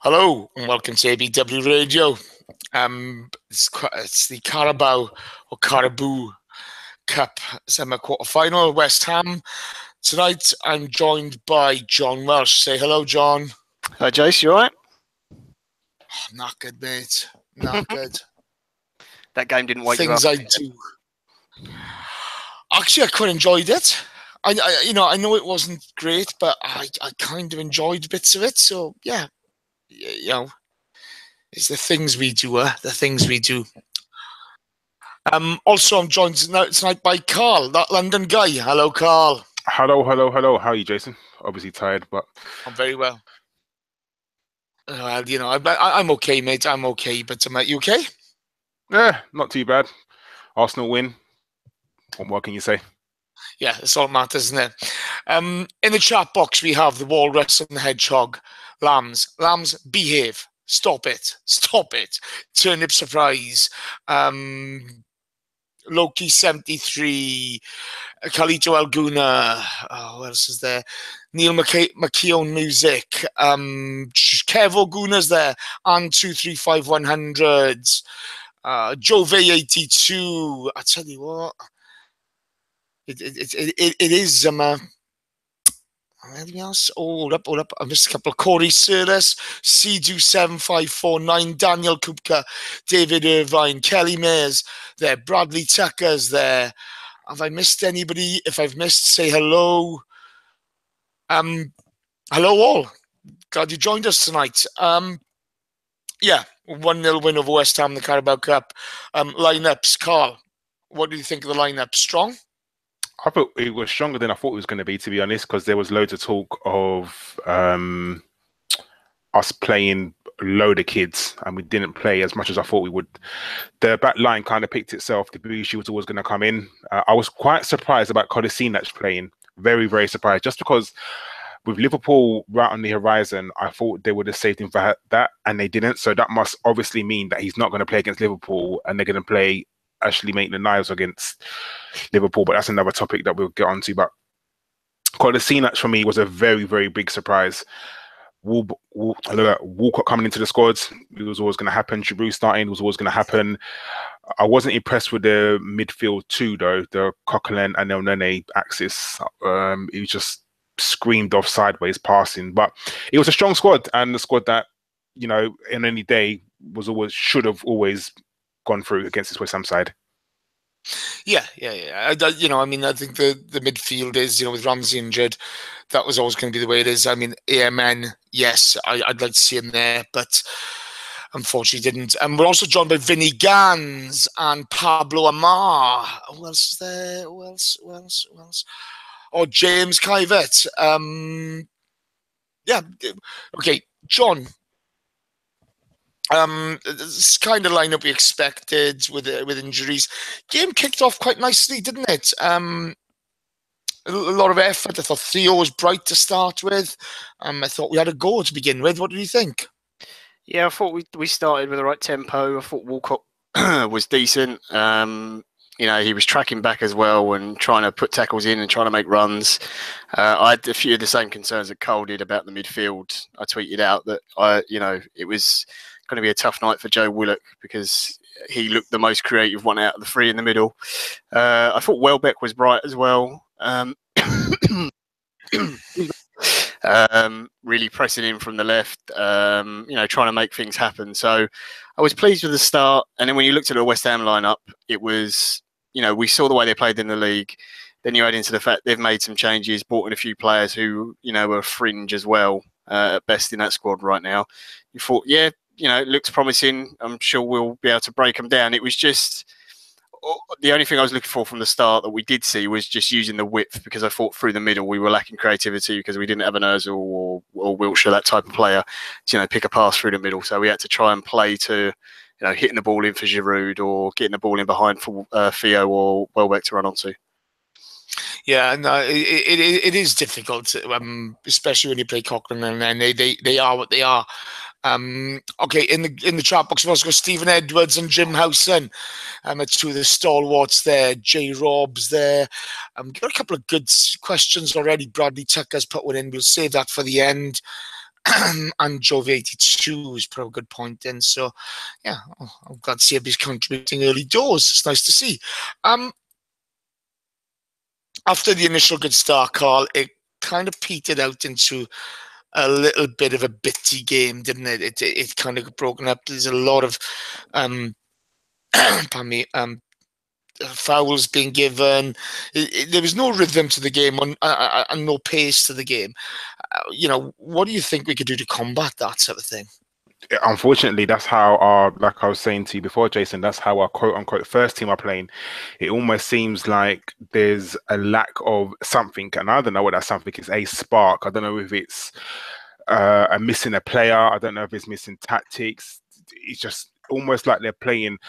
Hello and welcome to ABW Radio. It's the Carabao or Caribou Cup semi-quarter final, West Ham. Tonight I'm joined by John Welsh. Say hello, John. Hi, Jace. You all right? Not good, mate. Not good. That game didn't wake you up. Things I do. Actually, I quite enjoyed it. I know it wasn't great, but I kind of enjoyed bits of it. So yeah. It's the things we do, the things we do. Also, I'm joined tonight by Karl, that London guy. Hello, Karl. Hello. How are you, Jason? Obviously tired, but I'm very well. I'm okay, mate. I'm okay, but you okay? Yeah, not too bad. Arsenal win. What more can you say? Yeah, that's all that matters, isn't it? In the chat box, we have the Walrus and the Hedgehog. Lambs, behave. Stop it. Turnip surprise. Loki 73. Carlito Alguna. What else is there? Neil McKeown music. Kev Oguna's there. And 235100. Jove 82. I tell you what. It is anything else? Hold up. I missed a couple. Corey Sirles, Seedu 7549, Daniel Kupka, David Irvine, Kelly Mayers there, Bradley Tucker's there. Have I missed anybody? If I've missed, say hello. Hello all. Glad you joined us tonight. 1-0 win over West Ham, the Carabao Cup. Lineups, Karl. What do you think of the lineup? Strong? I thought it was stronger than I thought it was going to be be honest, because there was loads of talk of us playing a load of kids, and we didn't play as much as I thought we would. The back line kind of picked itself. Debuchy was always going to come in. I was quite surprised about Kolasinac playing. Very, very surprised, just because with Liverpool right on the horizon, I thought they would have saved him for that, and they didn't. So that must obviously mean that he's not going to play against Liverpool, and they're going to play actually make the knives against Liverpool, but that's another topic that we'll get onto. But Kolasinac for me was a very, very big surprise. Walcott coming into the squad, it was always going to happen. Giroud starting was always going to happen. I wasn't impressed with the midfield two, though. The Coquelin and El Nene axis. It was just screamed off sideways passing. But it was a strong squad, and the squad that, in any day should have always gone through against this West Ham side. Yeah. I think the midfield is, with Ramsey injured, that was always going to be the way it is. I mean, AMN, yes, I'd like to see him there, but unfortunately didn't. And we're also joined by Vinny Gans and Pablo Amar. Who else is there? Who else? Oh, James Kivett. Okay, John. This kind of lineup we expected with injuries. Game kicked off quite nicely, didn't it? A lot of effort. I thought Theo was bright to start with. I thought we had a goal to begin with. What did you think? Yeah, I thought we started with the right tempo. I thought Walcott was decent. He was tracking back as well and trying to put tackles in and trying to make runs. I had a few of the same concerns that Karl did about the midfield. I tweeted out that it was going to be a tough night for Joe Willock because he looked the most creative one out of the three in the middle. I thought Welbeck was bright as well. Really pressing in from the left, trying to make things happen. So I was pleased with the start. And then when you looked at the West Ham lineup, it was, we saw the way they played in the league. Then you add into the fact they've made some changes, brought in a few players who, are fringe as well, at best in that squad right now. You thought, it looks promising. I'm sure we'll be able to break them down. It was just the only thing I was looking for from the start that we did see was just using the width, because I thought through the middle we were lacking creativity because we didn't have an Ozil or Wilshere, that type of player, to pick a pass through the middle. So we had to try and play to hitting the ball in for Giroud or getting the ball in behind for Theo or Welbeck to run onto. Yeah, no, it is difficult, especially when you play Cochrane, and they are what they are. Okay, in the chat box, we've also got Stephen Edwards and Jim Howson. It's two of the stalwarts there. J. Rob's there. Got a couple of good questions already. Bradley Tucker's put one in. We'll save that for the end. and Jove82 has put a good point in. So, yeah, I'm glad to see everybody's contributing early doors. It's nice to see. After the initial good start, Karl, it kind of petered out into a little bit of a bitty game, didn't it? It kind of broken up. There's a lot of pardon me, fouls being given. There was no rhythm to the game and no pace to the game. What do you think we could do to combat that sort of thing? Unfortunately, that's how like I was saying to you before, Jason, that's how our quote unquote first team are playing. It almost seems like there's a lack of something, and I don't know what that something is. A spark. I don't know if it's a missing a player. I don't know if it's missing tactics. It's just almost like they're playing,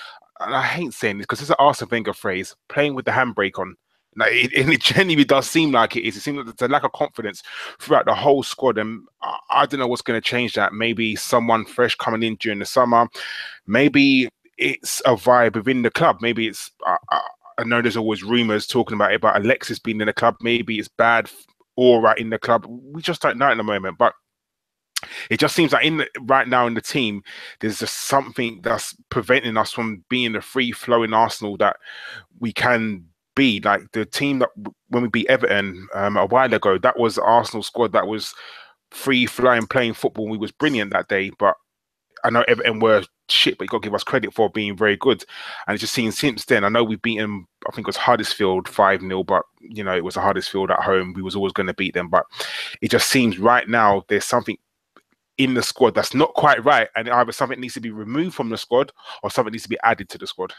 and I hate saying this because it's an Arsene Wenger phrase, playing with the handbrake on. Like, it genuinely does seem like it is. It seems like there's a lack of confidence throughout the whole squad, and I don't know what's going to change that. Maybe someone fresh coming in during the summer. Maybe it's a vibe within the club. Maybe it's. I know there's always rumours talking about it, about Alexis being in the club. Maybe it's bad aura in the club. We just don't know at the moment, but it just seems like right now in the team, there's just something that's preventing us from being the free-flowing Arsenal that we can be. Like the team that when we beat Everton a while ago, that was the Arsenal squad that was free-flowing, playing football. And we was brilliant that day, but I know Everton were shit, but you got to give us credit for being very good. And it's just seen since then. I know we've beaten, I think it was Huddersfield 5-0, but it was a Huddersfield at home. We was always going to beat them, but it just seems right now there's something in the squad that's not quite right, and either something needs to be removed from the squad or something needs to be added to the squad.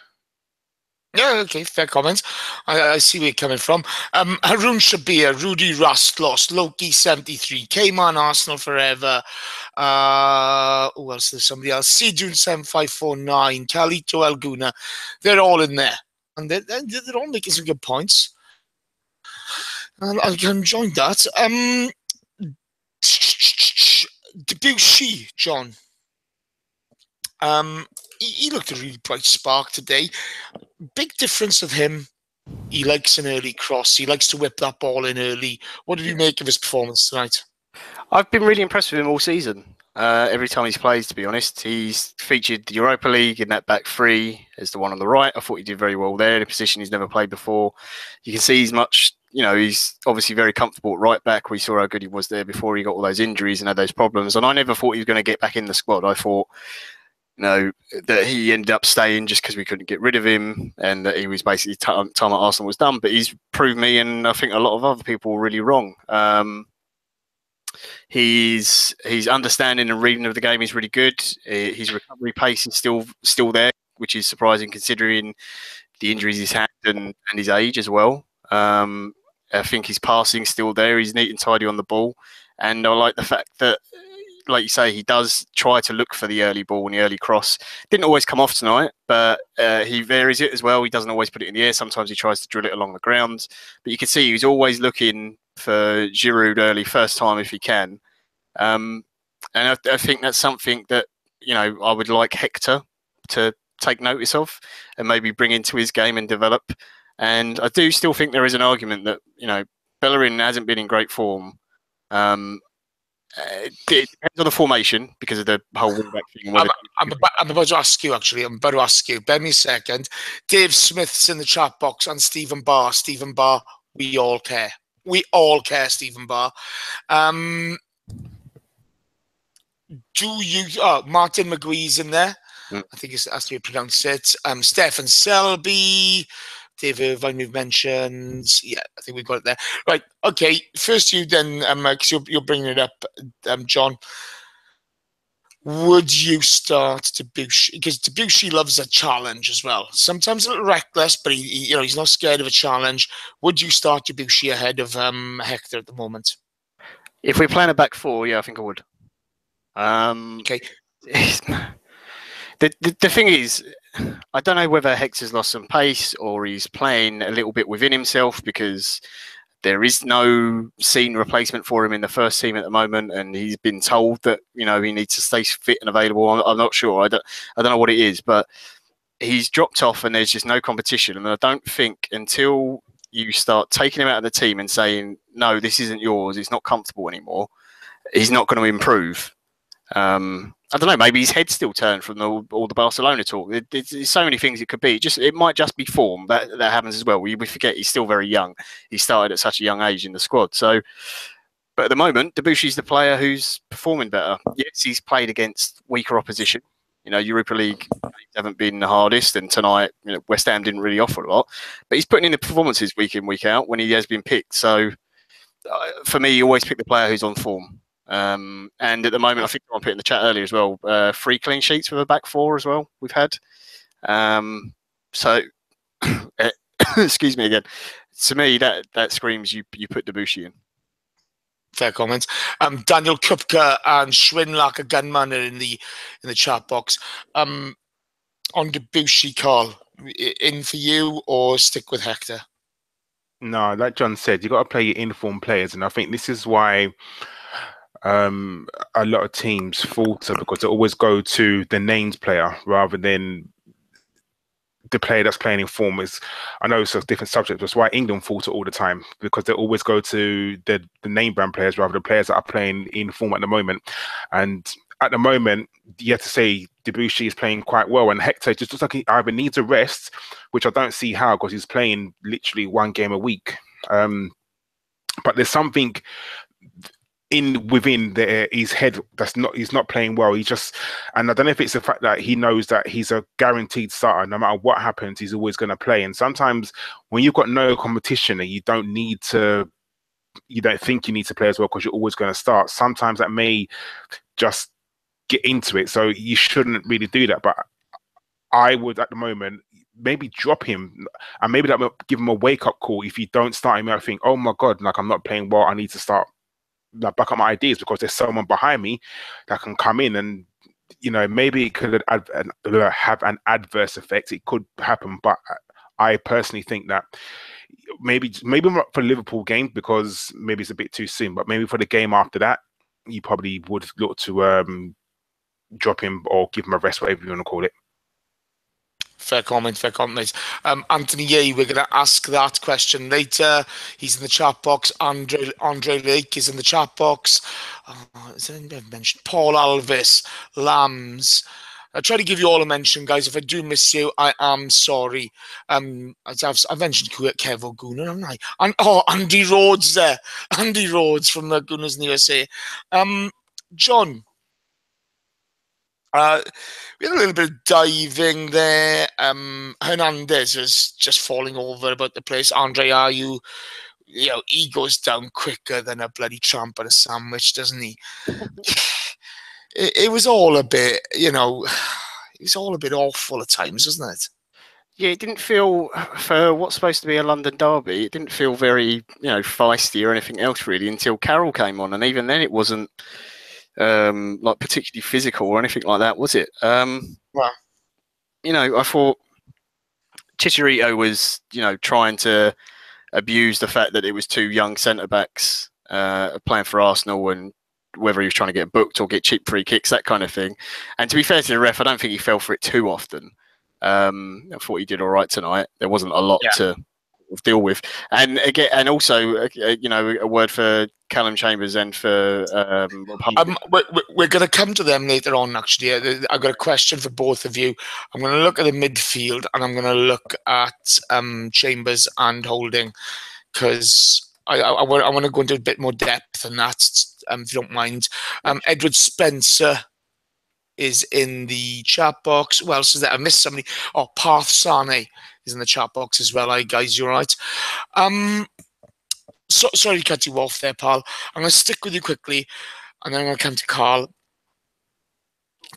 Yeah, okay, fair comments. I see where you're coming from. Haroon Shabir, Rudy Rastlos, Loki 73, K-Man Arsenal Forever. Who else? There's somebody else. Sejun 7549, Calito Alguna. They're all in there, and they're all making some good points. I can join that. Debuchy, John. He looked a really bright spark today. Big difference of him. He likes an early cross. He likes to whip that ball in early. What did you make of his performance tonight? I've been really impressed with him all season. Every time he's played, to be honest, he's featured the Europa League in that back three as the one on the right. I thought he did very well there in a position he's never played before. You can see he's much, he's obviously very comfortable at right back. We saw how good he was there before he got all those injuries and had those problems. And I never thought he was going to get back in the squad. I thought, that he ended up staying just because we couldn't get rid of him, and that he was basically time at Arsenal was done. But he's proved me, and I think a lot of other people, really wrong. His understanding and reading of the game is really good. His recovery pace is still there, which is surprising considering the injuries he's had and his age as well. I think his passing's still there. He's neat and tidy on the ball, and I like the fact that, like you say, he does try to look for the early ball and the early cross. Didn't always come off tonight, but he varies it as well. He doesn't always put it in the air. Sometimes he tries to drill it along the ground. But you can see he's always looking for Giroud early, first time if he can. And I think that's something that, I would like Hector to take notice of and maybe bring into his game and develop. And I do still think there is an argument that, Bellerin hasn't been in great form. It depends on the formation because of the whole wing-back thing. I'm about to ask you, actually. Bear me a second. Dave Smith's in the chat box, and Stephen Barr. Stephen Barr, we all care. We all care, Stephen Barr. Martin McGuee's in there. I think it's that's how you pronounce it. Stefan Selby. Dave Irvine, we've mentioned. Yeah, I think we've got it there. Right, okay. First you then, because you're bringing it up, John. Would you start Debuchy? Because Debuchy loves a challenge as well. Sometimes a little reckless, but he's not scared of a challenge. Would you start Debuchy ahead of Hector at the moment? If we're playing a back four, yeah, I think I would. Okay. The thing is, I don't know whether Hector's lost some pace or he's playing a little bit within himself because there is no seen replacement for him in the first team at the moment, and he's been told that he needs to stay fit and available. I'm not sure. I don't know what it is, but he's dropped off, and there's just no competition. And I don't think until you start taking him out of the team and saying, "No, this isn't yours. It's not comfortable anymore," he's not going to improve. I don't know. Maybe his head's still turned from all the Barcelona talk. There's so many things it could be. It might just be form that happens as well. We forget he's still very young. He started at such a young age in the squad. So, but at the moment, Debuchy's the player who's performing better. Yes, he's played against weaker opposition. You know, Europa League haven't been the hardest, and tonight, you know, West Ham didn't really offer a lot. But he's putting in the performances week in, week out when he has been picked. So, for me, you always pick the player who's on form. And at the moment, I think I put in the chat earlier as well, 3 clean sheets with a back 4 as well we've had. So, excuse me again. To me, that screams you put Debuchy in. Fair comments. Daniel Kupka and Schwinn like a gunman are in the chat box. On Debuchy, Karl, in for you or stick with Hector? No, like John said, you got to play your informed players, and I think this is why a lot of teams falter, because they always go to the named player rather than the player that's playing in form. I know it's a different subject. That's why England falter all the time, because they always go to the name brand players rather than players that are playing in form at the moment. And at the moment, you have to say Debuchy is playing quite well, and Hector just looks like he either needs a rest, which I don't see how, because he's playing literally 1 game a week. But there's something within his head he's not playing well. And I don't know if it's the fact that he knows that he's a guaranteed starter. No matter what happens, he's always going to play. And sometimes when you've got no competition and you don't think you need to play as well because you're always going to start, sometimes that may just get into it. So you shouldn't really do that. But I would, at the moment, maybe drop him, and maybe that will give him a wake-up call. If you don't start him, I think, oh my God, like, I'm not playing well, I need to start back up my ideas, because there's someone behind me that can come in, and you know, maybe it could have an adverse effect. It could happen, but I personally think that maybe not for Liverpool game, because maybe it's a bit too soon, but maybe for the game after that, you probably would look to drop him or give him a rest, whatever you want to call it. Fair comment, Anthony Ye, we're going to ask that question later. He's in the chat box. Andre Lake is in the chat box. Is there anybody I've mentioned? Paul Alves, Lambs. I try to give you all a mention, guys. If I do miss you, I am sorry. I've mentioned Kev O'Gooner, haven't I? And Andy Rhodes there. Andy Rhodes from the Gooners in the USA. John. We had a little bit of diving there. Hernandez was just falling over about the place. Andre Ayew, you know, he goes down quicker than a bloody tramp at a sandwich, doesn't he? It was all a bit, you know, it was all a bit awful at times, wasn't it? Yeah, it didn't feel, for what's supposed to be a London derby, it didn't feel very, you know, feisty or anything else really until Karl came on, and even then it wasn't like particularly physical or anything like that, was it? Well, you know, I thought Chicharito was, you know, trying to abuse the fact that it was 2 young centre backs playing for Arsenal, and whether he was trying to get booked or get cheap free kicks, that kind of thing. And to be fair to the ref, I don't think he fell for it too often. I thought he did all right tonight. There wasn't a lot to deal with. And again, and also, you know, a word for Callum Chambers and for we're going to come to them later on, actually. I've got a question for both of you. I'm going to look at the midfield, and I'm going to look at Chambers and Holding, because I want to go into a bit more depth than that, if you don't mind. Edward Spencer is in the chat box. Who else is there? I missed somebody. Oh, Parth Sane is in the chat box as well. Hi, guys, you all right? Sorry to cut you off there, pal. I'm going to stick with you quickly, and then I'm going to come to Karl.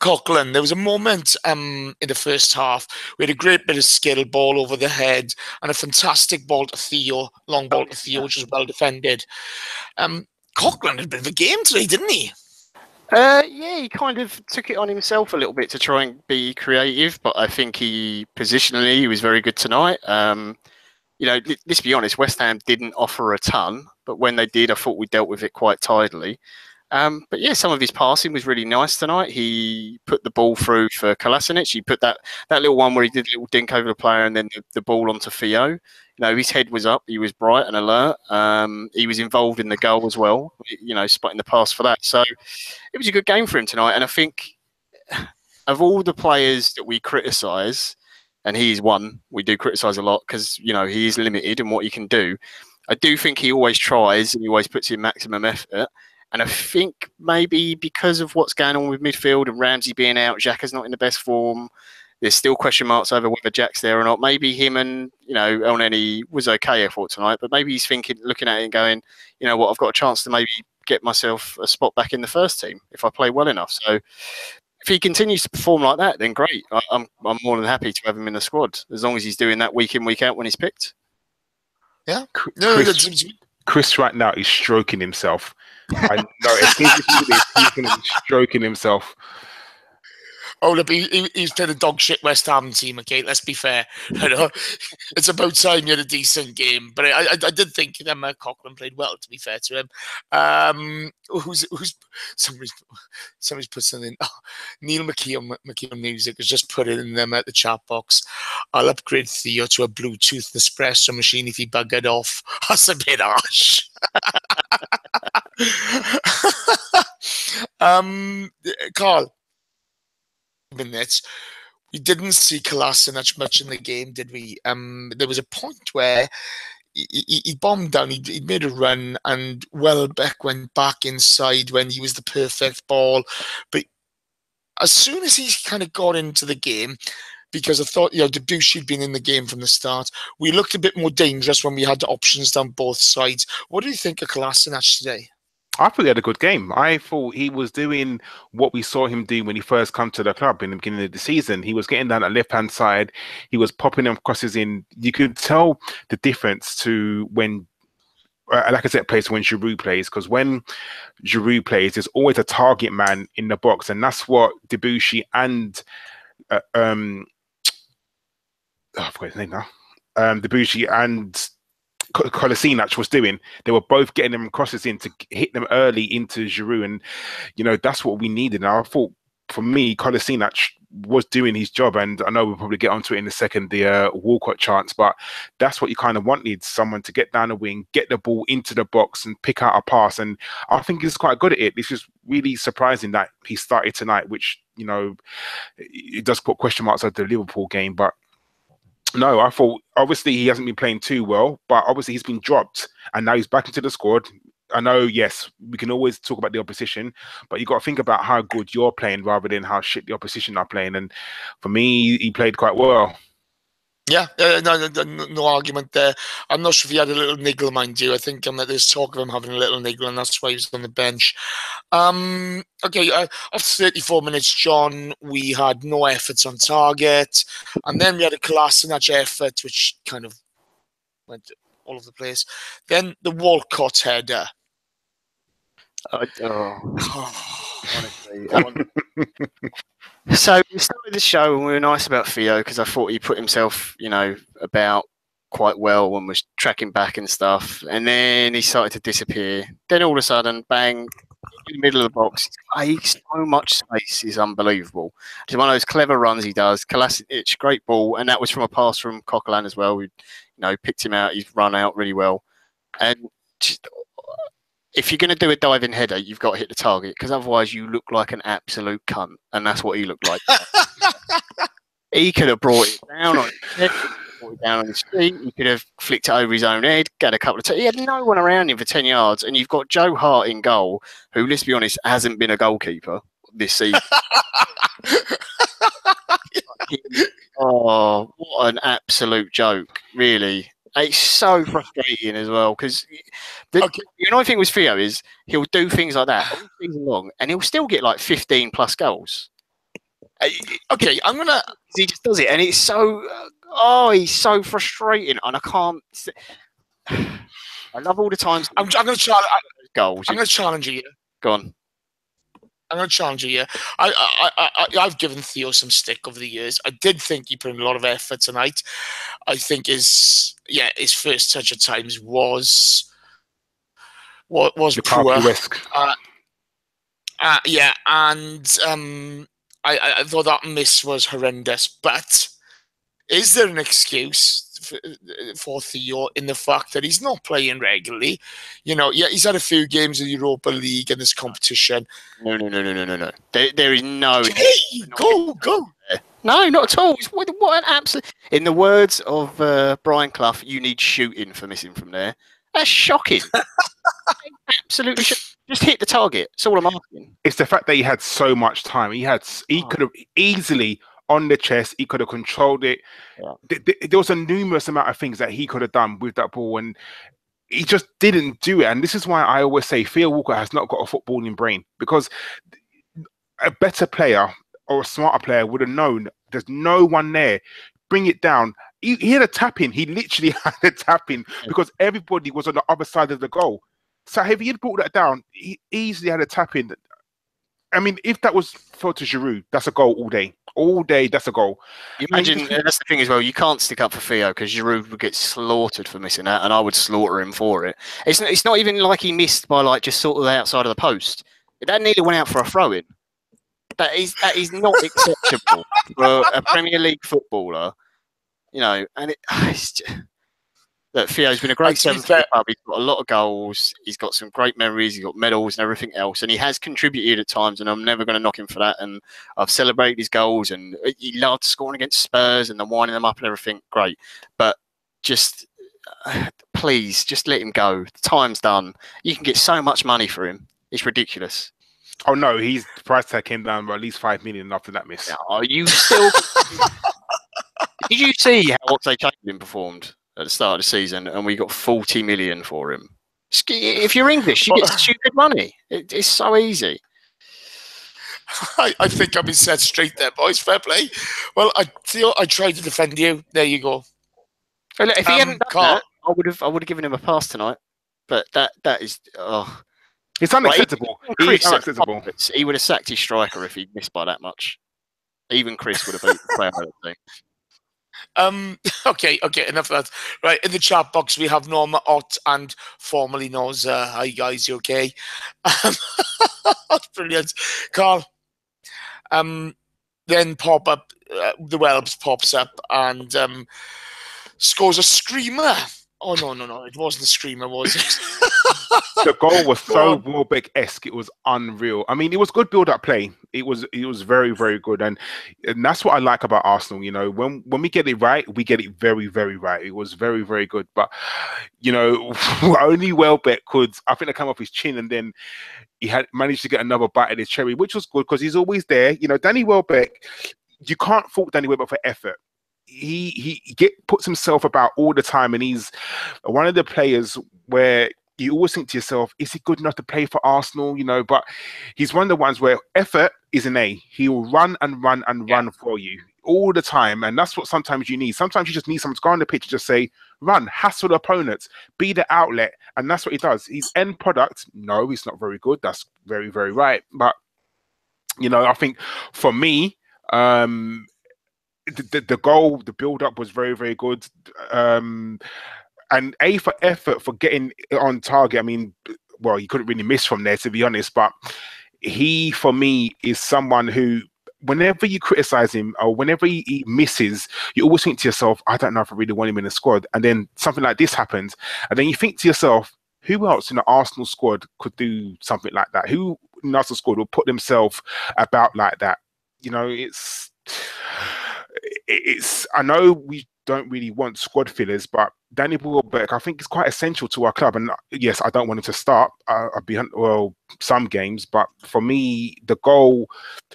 Coughlin, there was a moment in the first half. We had a great bit of skill, ball over the head, and a fantastic ball to Theo, long ball to Theo, which was well defended. Coughlin had a bit of a game today, didn't he? Yeah, he kind of took it on himself a little bit to try and be creative, but I think positionally he was very good tonight. You know, let's be honest, West Ham didn't offer a ton, but when they did, I thought we dealt with it quite tidily. But yeah, some of his passing was really nice tonight. He put the ball through for Kolasinac. He put that little one where he did a little dink over the player and then the ball onto Theo. You know, his head was up. He was bright and alert. He was involved in the goal as well, you know, spotting the pass for that. So it was a good game for him tonight. And I think of all the players that we criticise, and he's one we do criticise a lot because, you know, he is limited in what he can do. I do think he always tries and he always puts in maximum effort. And I think maybe because of what's going on with midfield and Ramsey being out, Xhaka's not in the best form. There's still question marks over whether Jack's there or not. Maybe him and, you know, Elneny was okay, I thought, tonight. But maybe he's thinking, looking at it and going, you know what, I've got a chance to maybe get myself a spot back in the first team if I play well enough. So if he continues to perform like that, then great. I'm more than happy to have him in the squad as long as he's doing that week in, week out when he's picked. Yeah. Chris right now is stroking himself. I know as soon as he's going to be stroking himself. Oh, look, he's played a dog shit West Ham team. Okay, let's be fair. I know it's about time you had a decent game, but I did think Cochran played well. To be fair to him, who's somebody's put something. Oh, Neil McKeown Music has just put it in them at the chat box. I'll upgrade Theo to a Bluetooth espresso machine if he buggered off. That's a bit harsh. Karl. Minutes. We didn't see Kolasinac much in the game, did we? There was a point where he bombed down, he made a run, and Welbeck went back inside when he was the perfect ball. But as soon as he kind of got into the game, because I thought, you know, Debuchy had been in the game from the start, we looked a bit more dangerous when we had the options down both sides. What do you think of Kolasinac today? I thought he had a good game. I thought he was doing what we saw him do when he first come to the club in the beginning of the season. He was getting down the left-hand side. He was popping them crosses in. You could tell the difference to when, like I said, plays when Giroud plays, because when Giroud plays, there's always a target man in the box, and that's what Debuchy and I forgot his name now. Debuchy and Kolasinac was doing. They were both getting them crosses in to hit them early into Giroud, and you know that's what we needed. And I thought, for me, Kolasinac was doing his job, and I know we'll probably get onto it in a second, the Walcott chance, but that's what you kind of wanted, someone to get down the wing, get the ball into the box and pick out a pass, and I think he's quite good at it. It's just really surprising that he started tonight, which, you know, it does put question marks at the Liverpool game, but no, I thought obviously he hasn't been playing too well, but obviously he's been dropped and now he's back into the squad. I know, yes, we can always talk about the opposition, but you got to think about how good you're playing rather than how shit the opposition are playing. And for me, he played quite well. Yeah, no argument there. I'm not sure if he had a little niggle, mind you. I think there's talk of him having a little niggle, and that's why he was on the bench. Okay, after 34 minutes, John, we had no efforts on target, and then we had a Kolasinac effort, which kind of went all over the place. Then the Walcott header. Honestly. So we started the show and we were nice about Theo because I thought he put himself, you know, about quite well and was tracking back and stuff. And then he started to disappear. Then all of a sudden, bang, in the middle of the box. He so much space is unbelievable. It's one of those clever runs he does. Kolasinac, great ball, and that was from a pass from Coquelin as well. We, you know, picked him out. He's run out really well, and just, if you're going to do a diving header, you've got to hit the target because otherwise you look like an absolute cunt, and that's what he looked like. He could have brought it down on his head, brought it down on his feet. He could have flicked it over his own head, got a couple of. He had no one around him for 10 yards, and you've got Joe Hart in goal, who, let's be honest, hasn't been a goalkeeper this season. Oh, what an absolute joke, really. It's so frustrating as well because the only thing with Theo is he'll do things like that all season long and he'll still get like 15 plus goals. Okay, he just does it and it's so he's so frustrating and I can't. I love all the times. I'm going to challenge goals. I'm going to challenge you. Go on. I'm going to challenge you. I've given Theo some stick over the years. I did think he put in a lot of effort tonight. I think his first touch at times was poor. Yeah, and I thought that miss was horrendous. But is there an excuse for Theo in the fact that he's not playing regularly? Yeah, he's had a few games in the Europa League and this competition. No. There is no. Hey, go. No, not at all. What an absolute. In the words of Brian Clough, you need shooting for missing from there. That's shocking. Absolutely. Just hit the target. That's all I'm asking. It's the fact that he had so much time. He could have easily on the chest. He could have controlled it. Yeah. There was a numerous amount of things that he could have done with that ball, and he just didn't do it. And this is why I always say Theo Walcott has not got a footballing brain, because a better player or a smarter player would have known there's no one there. Bring it down. He had a tap in. He literally had a tap in because everybody was on the other side of the goal. So if he had brought that down, he easily had a tap in. I mean, if that was for to Giroud, that's a goal all day. All day, that's a goal. You imagine, that's the thing as well, you can't stick up for Theo because Giroud would get slaughtered for missing that, and I would slaughter him for it. It's not even like he missed by like just sort of the outside of the post. That nearly went out for a throw-in. That is not acceptable for a Premier League footballer. And it's just, look, Theo's been a great seventh club. He's got a lot of goals. He's got some great memories. He's got medals and everything else. And he has contributed at times, and I'm never going to knock him for that. And I've celebrated his goals, and he loved scoring against Spurs and then winding them up and everything. Great. But just, please, just let him go. The time's done. You can get so much money for him. It's ridiculous. Oh, no, the price tag came down by at least 5 million after that miss. Are you still... Did you see how Oxlade-Chamberlain performed at the start of the season, and we got 40 million for him? If you're English, you get stupid money. It's so easy. I think I've been set straight there, boys. Fair play. Well, Theo, I tried to defend you. There you go. Well, look, if he hadn't done that, I would have given him a pass tonight. But that is, it's unacceptable. Unacceptable. He would have sacked his striker if he'd missed by that much. Even Chris would have beat the player of the team. Okay, enough of that. Right, in the chat box we have Norma Ott and formerly knows. Hi guys, you okay? That's brilliant. Karl, then pop up, the Welbs pops up and scores a screamer. Oh no, it wasn't a screamer, was it? The goal was so Welbeck-esque, it was unreal. I mean, it was good build-up play. It was very, very good, and that's what I like about Arsenal. When we get it right, we get it very, very right. It was very, very good. But only Welbeck could. I think it came off his chin, and then he had managed to get another bite at his cherry, which was good because he's always there. Danny Welbeck. You can't fault Danny Welbeck for effort. He puts himself about all the time, and he's one of the players where you always think to yourself, is he good enough to play for Arsenal? But he's one of the ones where effort is an A. He will run and run and run for you all the time, and that's what sometimes you need. Sometimes you just need someone to go on the pitch and just say, run, hassle the opponents, be the outlet, and that's what he does. His end product, no, he's not very good. That's very, very right. But I think for me, the goal, the build-up was very, very good. And A for effort, for getting it on target. I mean, well, he couldn't really miss from there, to be honest. But he, for me, is someone who, whenever you criticize him or whenever he misses, you always think to yourself, I don't know if I really want him in the squad. And then something like this happens. And then you think to yourself, who else in the Arsenal squad could do something like that? Who in the Arsenal squad will put themselves about like that? It's I know we don't really want squad fillers, but Danny Welbeck, I think, is quite essential to our club. And yes, I don't want him to start some games, but for me, the goal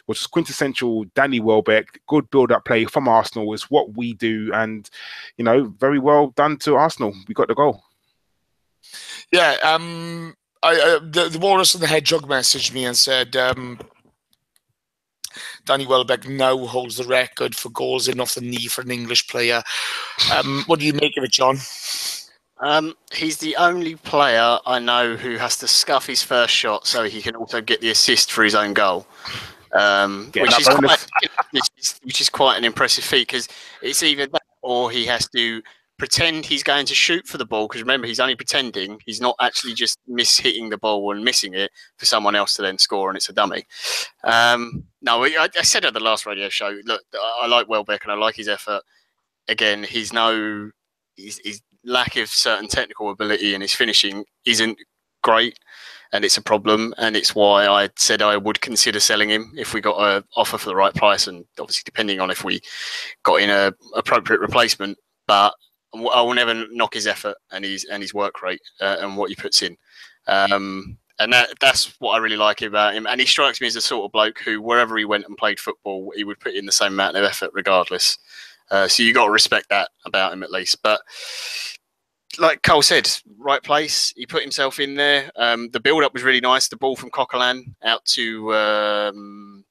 was quintessential Danny Welbeck. Good build-up play from Arsenal is what we do, and very well done to Arsenal. We got the goal. Yeah, the Walrus and the Hedgehog messaged me and said, Danny Welbeck now holds the record for goals in off the knee for an English player. What do you make of it, John? He's the only player I know who has to scuff his first shot so he can also get the assist for his own goal, which is quite an impressive feat, because it's either that or he has to pretend he's going to shoot for the ball, because remember, he's only pretending. He's not actually just hitting the ball and missing it for someone else to then score, and it's a dummy. No, I said at the last radio show, look, I like Welbeck and I like his effort. Again, his lack of certain technical ability and his finishing isn't great, and it's a problem, and it's why I said I would consider selling him if we got an offer for the right price, and obviously depending on if we got in a appropriate replacement. But I will never knock his effort and his work rate and what he puts in, and that's what I really like about him. And he strikes me as the sort of bloke who, wherever he went and played football, he would put in the same amount of effort regardless. So you got to respect that about him at least. But like Karl said, right place. He put himself in there. The build-up was really nice. The ball from Coquelin out to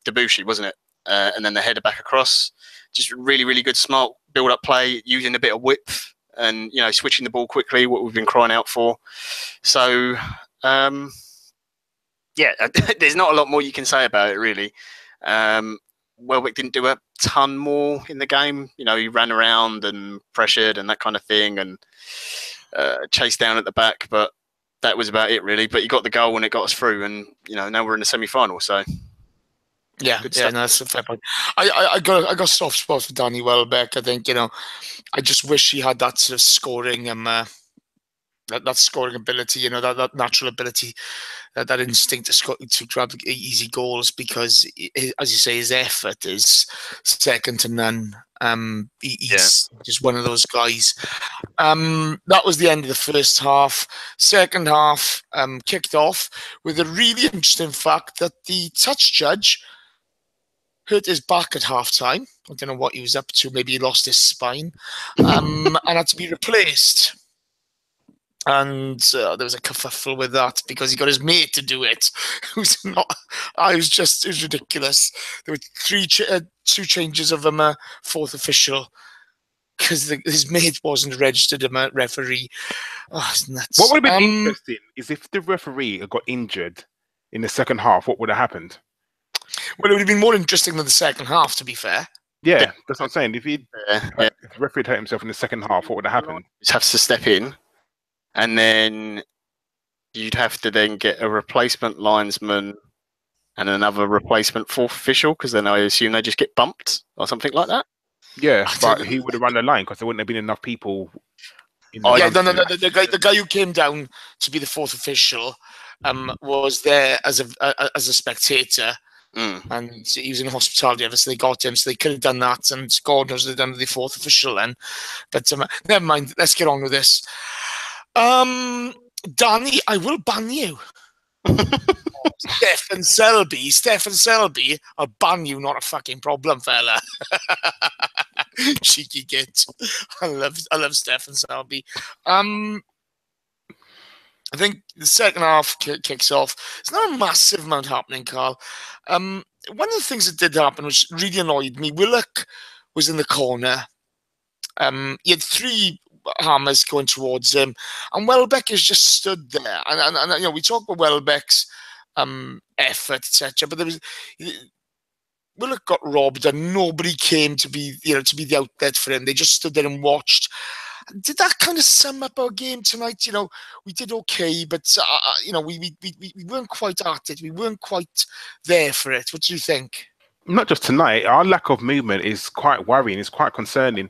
Debuchy, wasn't it? And then the header back across. Just really, really good, smart build-up play, using a bit of width and, switching the ball quickly, what we've been crying out for. So, yeah, there's not a lot more you can say about it, really. Welbeck didn't do a ton more in the game. He ran around and pressured and that kind of thing and chased down at the back, but that was about it, really. But he got the goal and it got us through, and now we're in the semi-final. So yeah, no, that's a fair point. I got soft spots for Danny Welbeck. I think I just wish he had that sort of scoring that scoring ability, that natural ability, that instinct to grab easy goals, because, as you say, his effort is second to none. He's just one of those guys. That was the end of the first half. Second half kicked off with a really interesting fact that the touch judge hurt his back at half-time. I don't know what he was up to. Maybe he lost his spine and had to be replaced. And there was a kerfuffle with that because he got his mate to do it. It was it was ridiculous. There were two changes of a fourth official because his mate wasn't registered a referee. Oh, it's nuts. What would have been interesting is if the referee had got injured in the second half, what would have happened? Well, it would have been more interesting than the second half, to be fair. Yeah, that's what I'm saying. If the referee had hurt himself in the second half, what would have happened? He has to step in. And then you'd have to then get a replacement linesman and another replacement fourth official, because then I assume they just get bumped or something like that. Yeah, but he would have run the line because there wouldn't have been enough people. The guy who came down to be the fourth official was there as a spectator. And he was in hospitality, so they got him, so they could have done that, and God knows they've done the fourth official then. But never mind, let's get on with this. Danny, I will ban you. Stefan Selby, I'll ban you, not a fucking problem, fella. Cheeky git. I love Stefan Selby. I think the second half kicks off. It's not a massive amount happening, Karl. One of the things that did happen, which really annoyed me, Willock was in the corner. He had three hammers going towards him, and Welbeck has just stood there. And we talk about Welbeck's effort, etc. But Willock got robbed, and nobody came to be the outlet for him. They just stood there and watched. Did that kind of sum up our game tonight? We did okay, but we weren't quite at it. We weren't quite there for it. What do you think? Not just tonight. Our lack of movement is quite worrying. It's quite concerning.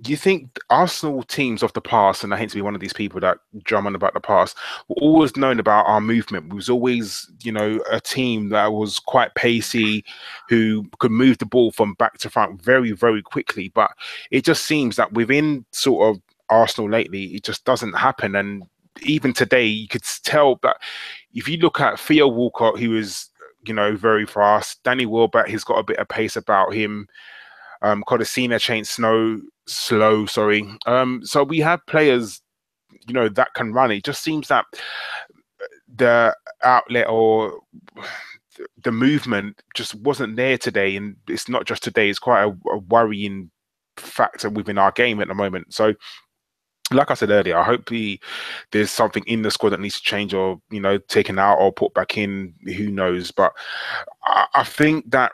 Do you think Arsenal teams of the past, and I hate to be one of these people that drum on about the past, were always known about our movement? We was always, a team that was quite pacey, who could move the ball from back to front very, very quickly. But it just seems that within sort of Arsenal lately, it just doesn't happen. And even today, you could tell that if you look at Theo Walcott, who is, very fast. Danny Welbeck, he's got a bit of pace about him. Codicina changed slow. So we have players, that can run. It just seems that the outlet or the movement just wasn't there today, and it's not just today. It's quite a worrying factor within our game at the moment. So, like I said earlier, I hope there's something in the squad that needs to change, or taken out or put back in. Who knows? But I think that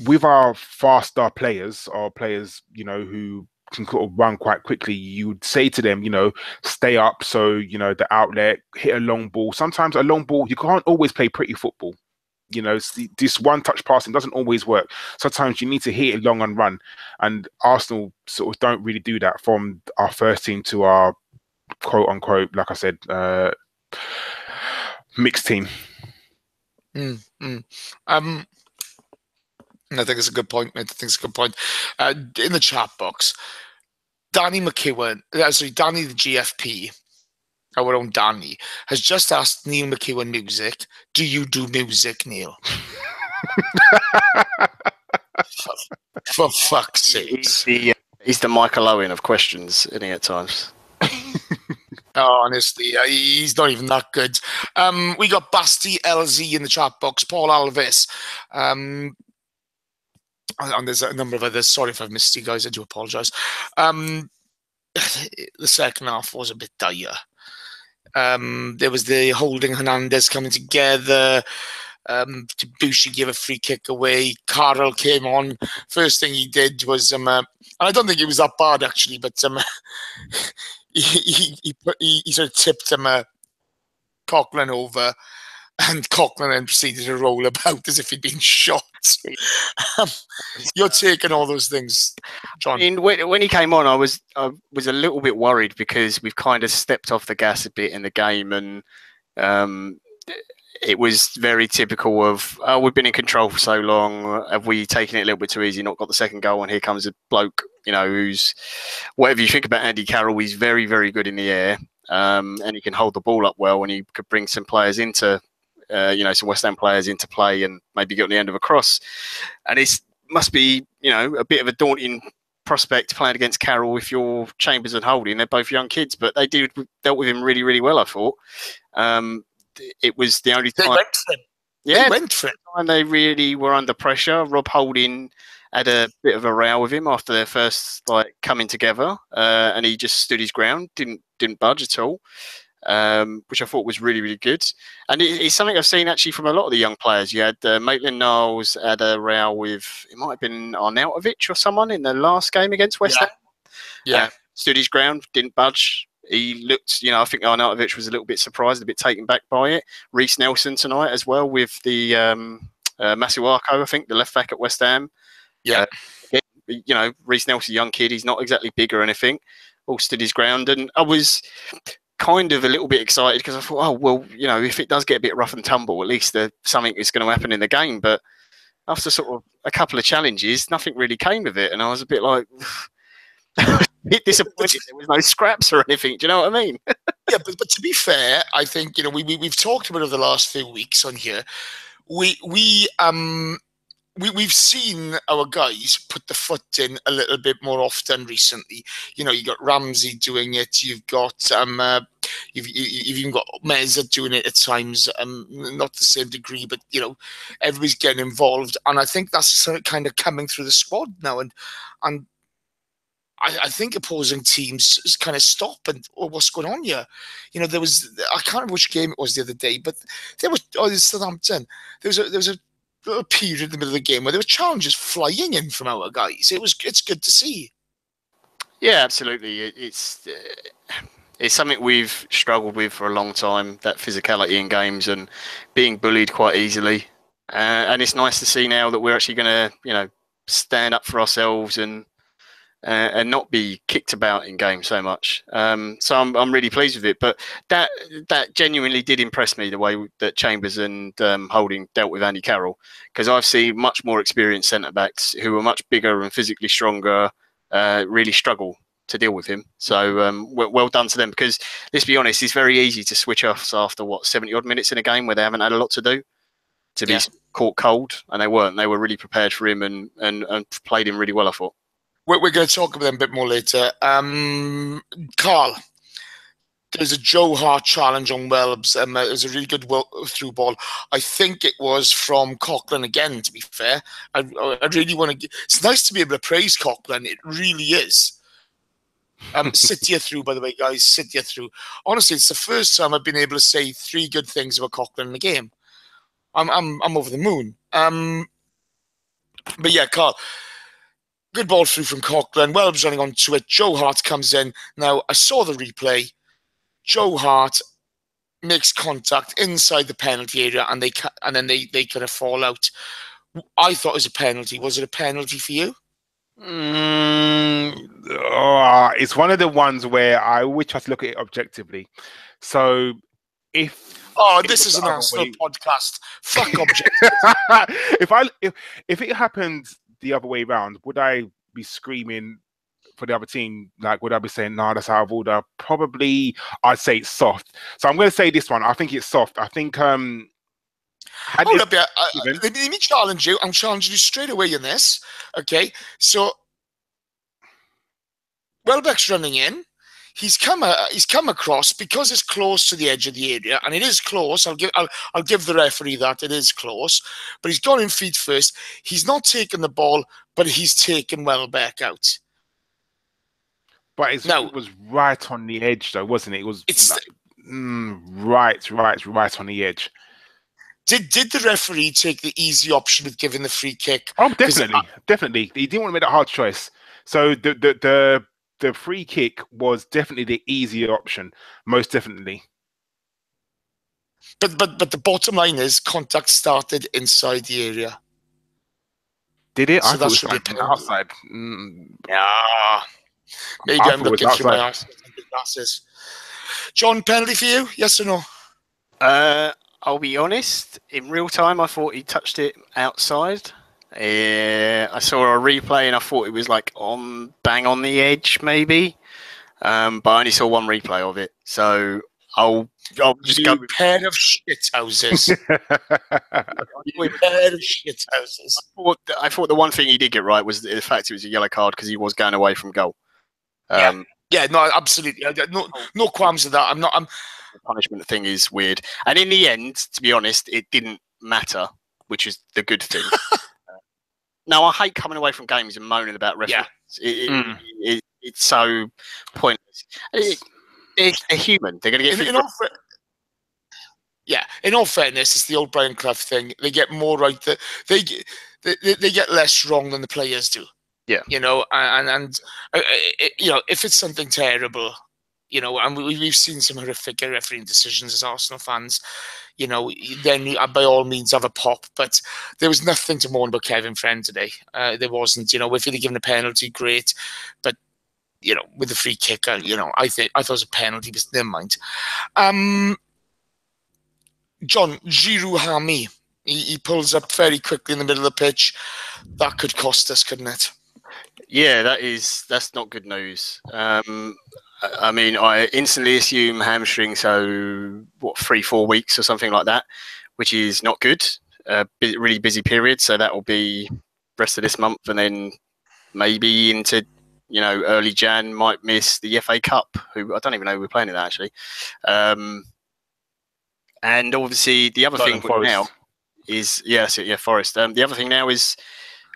with our faster players, or players, who can sort of run quite quickly, you would say to them, stay up. So, the outlet, hit a long ball. Sometimes a long ball, you can't always play pretty football. This one-touch passing doesn't always work. Sometimes you need to hit it long and run. And Arsenal sort of don't really do that from our first team to our quote-unquote, like I said, mixed team. I think it's a good point, mate. I think it's a good point. In the chat box, Danny the GFP, our own Danny, has just asked Neil McEwen music. Do you do music, Neil? for fuck's sake. He's the Michael Owen of questions, isn't he, at times? Honestly, he's not even that good. We got Basti LZ in the chat box, Paul Alves. And there's a number of others. Sorry if I've missed you guys. I do apologise. The second half was a bit dire. There was the Holding Hernandez coming together. Debuchy gave a free kick away. Karl came on. First thing he did was, and I don't think it was that bad actually, but he sort of tipped Coughlin over. And Coughlin then proceeded to roll about as if he'd been shot. You're taking all those things, John. I mean, when he came on, I was a little bit worried because we've kind of stepped off the gas a bit in the game, and it was very typical of we've been in control for so long. Have we taken it a little bit too easy? Not got the second goal, and here comes a bloke, who's whatever you think about Andy Carroll, he's very, very good in the air, and he can hold the ball up well, and he could bring some players into. Some West Ham players into play and maybe get on the end of a cross. And it must be, a bit of a daunting prospect playing against Carroll if you're Chambers and Holding. They're both young kids, but they dealt with him really, really well, I thought. It was the only time. They went for him. Yeah, they went for it. And they really were under pressure. Rob Holding had a bit of a row with him after their first coming together, and he just stood his ground, didn't budge at all. Which I thought was really, really good. And it's something I've seen actually from a lot of the young players. You had Maitland-Niles had a row with, it might have been Arnautovic or someone in the last game against West Ham. Yeah. Stood his ground, didn't budge. He looked, I think Arnautovic was a little bit surprised, a bit taken back by it. Reece Nelson tonight as well with the Masuako, I think, the left back at West Ham. Yeah. Reece Nelson, young kid, he's not exactly big or anything. All stood his ground. And I was kind of a little bit excited because I thought, if it does get a bit rough and tumble, at least something is going to happen in the game. But after sort of a couple of challenges, nothing really came of it. And I was a bit like, a bit disappointed there was no scraps or anything. Do you know what I mean? Yeah, but to be fair, I think, we've talked about it over the last few weeks on here. We've seen our guys put the foot in a little bit more often recently. You got Ramsey doing it. You've got you've even got Meza doing it at times. Not the same degree, but everybody's getting involved, and I think that's sort of kind of coming through the squad now. And I think opposing teams kind of stop and what's going on here. There was, I can't remember which game it was the other day, but there was Southampton. There was a little period in the middle of the game where there were challenges flying in from our guys. It's good to see. Yeah, absolutely. It's something we've struggled with for a long time, that physicality in games and being bullied quite easily. And it's nice to see now that we're actually going to, stand up for ourselves and not be kicked about in games so much. So I'm really pleased with it. But that genuinely did impress me, the way that Chambers and Holding dealt with Andy Carroll, because I've seen much more experienced centre-backs who are much bigger and physically stronger really struggle to deal with him. So well done to them, because let's be honest, it's very easy to switch off after 70-odd minutes in a game where they haven't had a lot to do, to be caught cold, and they weren't. They were really prepared for him and played him really well, I thought. We're going to talk about them a bit more later. Karl, there's a Joe Hart challenge on Welbs. It was a really good through ball. I think it was from Coughlin again, to be fair. I really want to... It's nice to be able to praise Coughlin. It really is. Sit you through, by the way, guys. Sit you through. Honestly, it's the first time I've been able to say 3 good things about Coughlin in the game. I'm over the moon. But yeah, Karl... Good ball through from Coughlin. Welb's running onto it. Joe Hart comes in. Now, I saw the replay. Joe Hart makes contact inside the penalty area, and then they kind of fall out. I thought it was a penalty. Was it a penalty for you? It's one of the ones where I always try to look at it objectively. So if this is an Arsenal podcast. Fuck objectives. if it happened the other way around, would I be screaming for the other team? Like, would I be saying, "No, that's out of order"? Probably, I'd say it's soft. So I'm going to say this one. I think it's soft. I think. Hold up, yeah. Let me challenge you. I'm challenging you straight away in this. Okay, so Welbeck's running in. He's come across because it's close to the edge of the area, and it is close. I'll give the referee that it is close, but he's gone in feet first. He's not taken the ball, but he's taken Welbeck out. But it was right on the edge, though, wasn't it? It was right on the edge. Did the referee take the easy option with giving the free kick? Oh, definitely. He didn't want to make that hard choice. So the free kick was definitely the easier option, most definitely. But the bottom line is contact started inside the area. Did it? So I thought it was outside. Yeah. Maybe I'm looking through my glasses. John, penalty for you? Yes or no? I'll be honest. In real time, I thought he touched it outside. I saw a replay and I thought it was like bang on the edge, maybe. But I only saw one replay of it, so I'll just go with pair of shithouses. Pair of shithouses. I thought the one thing he did get right was the fact it was a yellow card because he was going away from goal. Yeah, no, absolutely. No qualms with that. The punishment thing is weird, and in the end, to be honest, it didn't matter, which is the good thing. No, I hate coming away from games and moaning about referees. Yeah. It's so pointless. They're human. They're going to get. In all fairness, it's the old Brian Clough thing. They get more right. They get less wrong than the players do. Yeah. You know, and you know, if it's something terrible, you know, and we've seen some horrific refereeing decisions as Arsenal fans, you know, then you, by all means have a pop. But there was nothing to mourn about Kevin Friend today. There wasn't. You know, if he'd given a penalty, great. But you know, with the free kick, you know, I thought it was a penalty, but never mind. John, Giroud Hami, he pulls up very quickly in the middle of the pitch. That could cost us, couldn't it? Yeah, that's not good news. I mean, I instantly assume hamstring, so 3-4 weeks or something like that, which is not good. Really busy period, so that will be rest of this month, and then maybe into early Jan. Might miss the FA Cup. Who I don't even know we're playing in that actually. And obviously the other thing now is Forest. The other thing now is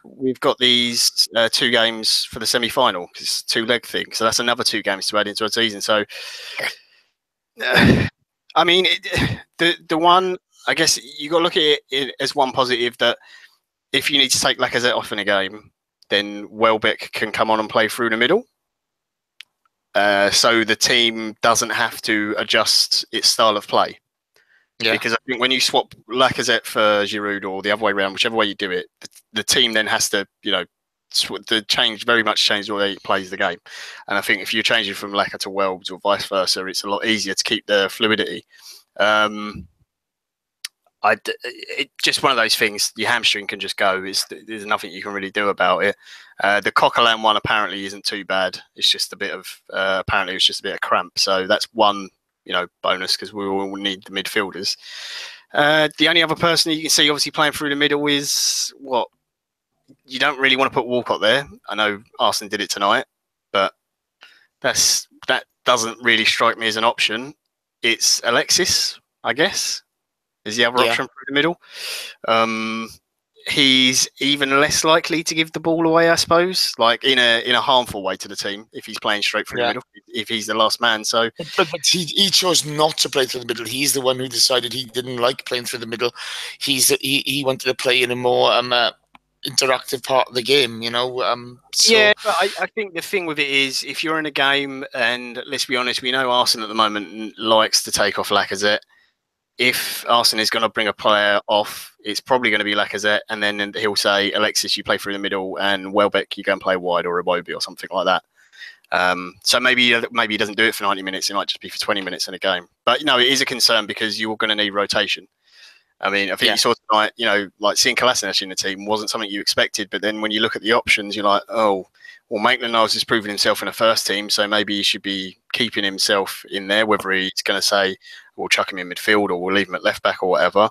we've got these 2 games for the semi-final. It's a 2-leg thing, so that's another 2 games to add into our season. So, I mean, the one, I guess you got to look at it as one positive, that if you need to take Lacazette off in a game, then Welbeck can come on and play through the middle. So the team doesn't have to adjust its style of play. Yeah. Because I think when you swap Lacazette for Giroud or the other way around, whichever way you do it, the team then has to, very much change the way it plays the game. And I think if you're changing from Lacazette to Welbs or vice versa, it's a lot easier to keep the fluidity. It's just one of those things. Your hamstring can just go. There's nothing you can really do about it. The Coquelin one apparently isn't too bad. It's just a bit of apparently it's just a bit of cramp. So that's one bonus, because we all need the midfielders. The only other person you can see obviously playing through the middle is you don't really want to put Walcott there. I know Arsenal did it tonight, but that doesn't really strike me as an option. It's Alexis, I guess, is the other option through the middle. He's even less likely to give the ball away, I suppose, like in a harmful way to the team if he's playing straight through the middle, if he's the last man. So, but he chose not to play through the middle. He's the one who decided he didn't like playing through the middle. He wanted to play in a more interactive part of the game, you know. So, yeah, but I think the thing with it is, if you're in a game, and let's be honest, we know Arsenal at the moment likes to take off Lacazette. If Arsenal is going to bring a player off, it's probably going to be Lacazette, and then he'll say, Alexis, you play through the middle, and Welbeck, you go and play wide, or Iwobi, or something like that. So maybe he doesn't do it for 90 minutes. It might just be for 20 minutes in a game. But, you know, it is a concern because you're going to need rotation. I mean, I think you saw tonight, you know, like seeing Kolasinac in the team wasn't something you expected. But then when you look at the options, you're like, oh, well, Maitland-Niles has proven himself in the first team, so maybe he should be keeping himself in there, whether he's going to say, we'll chuck him in midfield or we'll leave him at left back or whatever.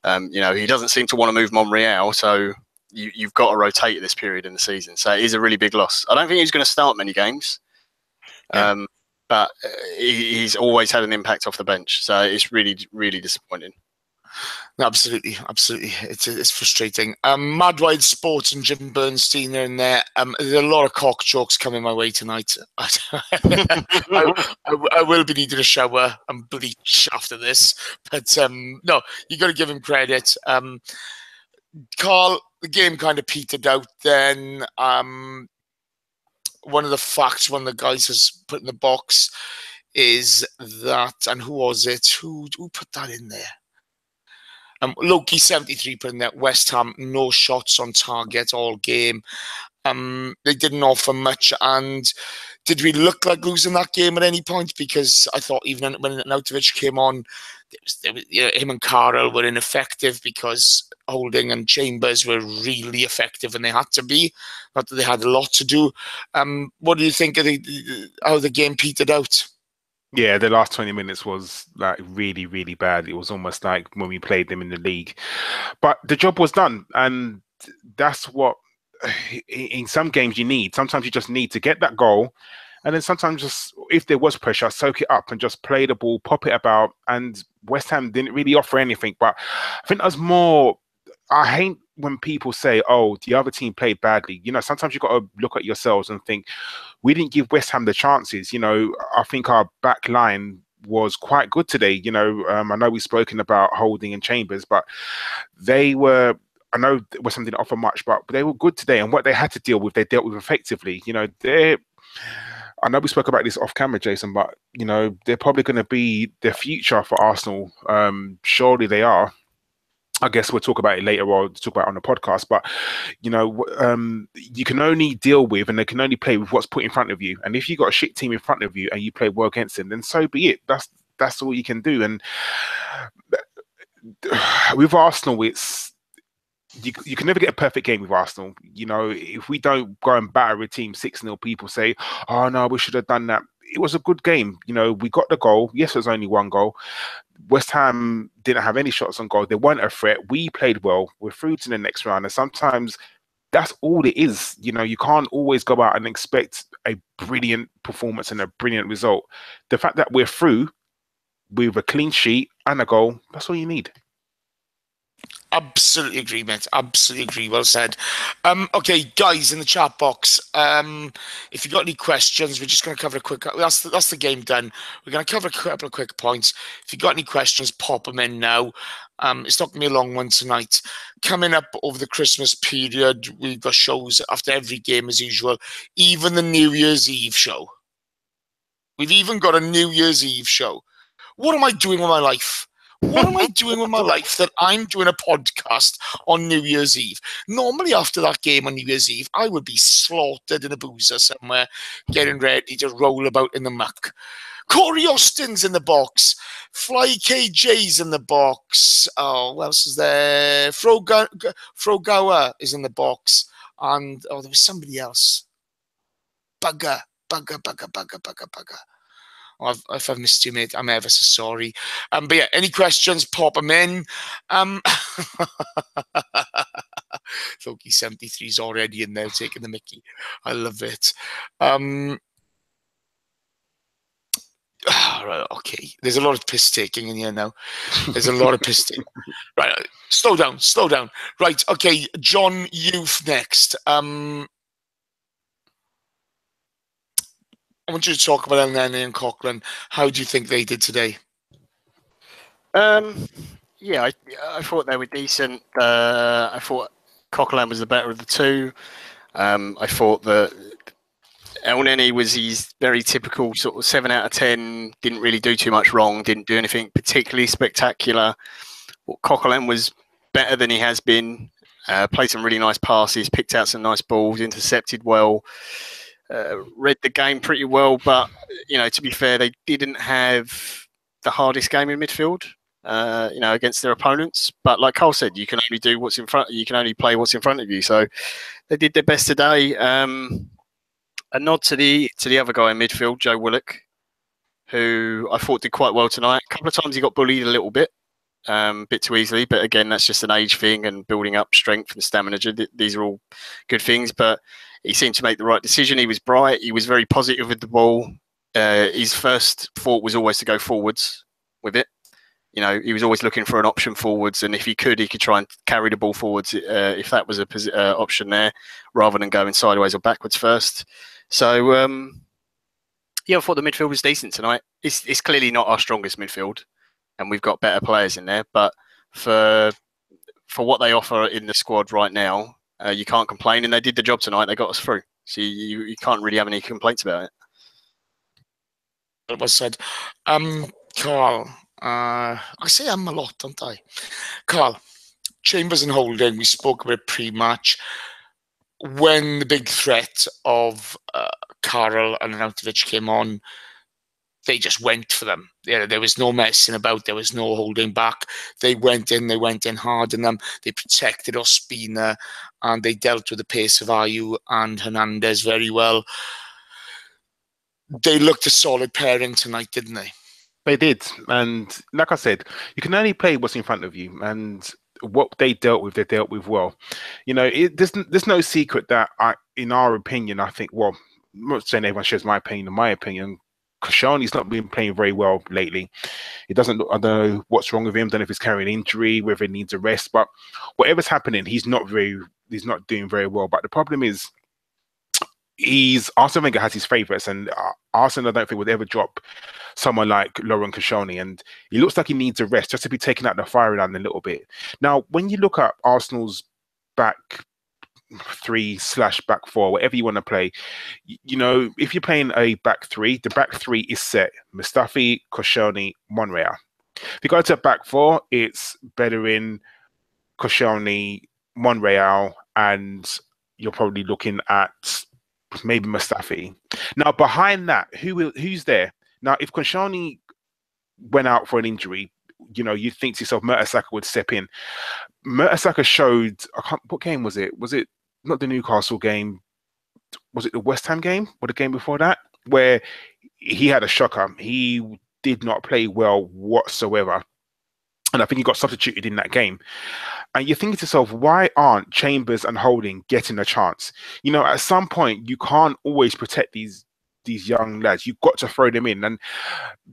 You know, he doesn't seem to want to move Monreal, so you've got to rotate at this period in the season. So it is a really big loss. I don't think he's going to start many games, but he's always had an impact off the bench. So it's really, really disappointing. No, absolutely. It's frustrating. Mad Wide Sports and Jim Bernstein are in there. There's a lot of cock jokes coming my way tonight. I will be needing a shower and bleach after this. But no, you got to give him credit. Karl, the game kind of petered out then. One of the facts one of the guys has put in the box is that, and who was it? Who put that in there? Loki 73 put in that West Ham, no shots on target all game. They didn't offer much. And did we look like losing that game at any point? Because I thought even when Nautovic came on, him and Karl were ineffective because Holding and Chambers were really effective and they had to be. Not that they had a lot to do. What do you think of how the game petered out? Yeah, the last 20 minutes was like really, really bad. It was almost like when we played them in the league. But the job was done. And that's what in some games you need. Sometimes you just need to get that goal. And then sometimes just if there was pressure, soak it up and just play the ball, pop it about. And West Ham didn't really offer anything. But I think that was more... I hate when people say, oh, the other team played badly. You know, sometimes you've got to look at yourselves and think, we didn't give West Ham the chances. You know, I think our back line was quite good today. You know, I know we've spoken about Holding and Chambers, but they were... I know West Ham didn't offer much, but they were good today. And what they had to deal with, they dealt with effectively. You know, I know we spoke about this off camera, Jason, but, you know, they're probably going to be the future for Arsenal. Surely they are. I guess we'll talk about it later or talk about it on the podcast, but you know, you can only deal with and they can only play with what's put in front of you. And if you got a shit team in front of you and you play well against them, then so be it. That's all you can do. And with Arsenal, it's you can never get a perfect game with Arsenal. You know, if we don't go and batter a team 6-0, people say, oh no, we should have done that. It was a good game. You know, we got the goal. Yes, there's only one goal. West Ham didn't have any shots on goal. They weren't a threat. We played well. We're through to the next round. And sometimes that's all it is. You know, you can't always go out and expect a brilliant performance and a brilliant result. The fact that we're through with a clean sheet and a goal, that's all you need. Absolutely agree, mate. Absolutely agree. Well said. Okay, guys in the chat box, if you got any questions, we're just going to cover a quick... That's the game done. We're going to cover a couple of quick points. If you got any questions, pop them in now. It's not going to be a long one tonight. Coming up over the Christmas period, we've got shows after every game as usual, even the New Year's Eve show. We've even got a New Year's Eve show. What am I doing with my life? What am I doing with my life that I'm doing a podcast on New Year's Eve? Normally after that game on New Year's Eve, I would be slaughtered in a boozer somewhere, getting ready to roll about in the muck. Corey Austin's in the box. Fly KJ's in the box. Oh, what else is there? Frogawa is in the box. And, there was somebody else. Bugger. If I've missed you, mate, I'm ever so sorry. But yeah, any questions, pop them in. Loki 73 is already in there taking the mickey. I love it. Right, okay. There's a lot of piss taking in here now. There's a lot of piss taking. Right, slow down. Right, okay, John Youth next. I want you to talk about Elneny and Coughlin. How do you think they did today? Yeah, I thought they were decent. I thought Coquelin was the better of the two. I thought that Elneny was his very typical sort of 7 out of 10, didn't really do too much wrong, didn't do anything particularly spectacular. Coquelin was better than he has been, played some really nice passes, picked out some nice balls, intercepted well, read the game pretty well. But, to be fair, they didn't have the hardest game in midfield, against their opponents. But like Karl said, you can only do what's in front. You can only play what's in front of you. So they did their best today. A nod to the other guy in midfield, Joe Willock, who I thought did quite well tonight. A couple of times he got bullied a little bit too easily, but again, that's just an age thing and building up strength and stamina. These are all good things, but he seemed to make the right decision. He was bright. He was very positive with the ball. His first thought was always to go forwards with it. He was always looking for an option forwards, and if he could try and carry the ball forwards if that was a option there, rather than going sideways or backwards first. So, I thought the midfield was decent tonight. It's clearly not our strongest midfield, and we've got better players in there. But for what they offer in the squad right now, you can't complain. And they did the job tonight. They got us through. So you can't really have any complaints about it. It was said. Karl, I say a lot, don't I? Karl, Chambers and Holding, we spoke about pre-match. When the big threat of Karl and Arnautovic came on, they just went for them. There was no messing about. There was no holding back. They went in hard on them. They protected Ospina, and they dealt with the pace of Ayew and Hernandez very well. They looked a solid pairing tonight, didn't they? They did. And like I said, you can only play what's in front of you. And what they dealt with well. There's no secret that, in our opinion, I think, well, I'm not saying everyone shares my opinion. In my opinion, Koscielny's not been playing very well lately. It doesn't look, I don't know what's wrong with him. I don't know if he's carrying injury, whether he needs a rest, but whatever's happening, he's not doing very well. But the problem is, Arsene Wenger has his favourites, and Arsenal, I don't think, would ever drop someone like Laurent Koscielny, and he looks like he needs a rest just to be taken out the firing line a little bit. Now, when you look at Arsenal's back 3/back 4, whatever you want to play, if you're playing a back 3, the back 3 is set: Mustafi, Koscielny, Monreal. If you go to back 4, it's Bellerin, Koscielny, Monreal, and you're probably looking at maybe Mustafi. Now, behind that, who's there? Now, if Koscielny went out for an injury, you'd think to yourself, Mertesacker would step in. Mertesacker showed, what game was it? Was it not the Newcastle game? Was it the West Ham game or the game before that? Where he had a shocker. He did not play well whatsoever. And I think he got substituted in that game. And you're thinking to yourself, why aren't Chambers and Holding getting a chance? At some point, you can't always protect these young lads. You've got to throw them in. And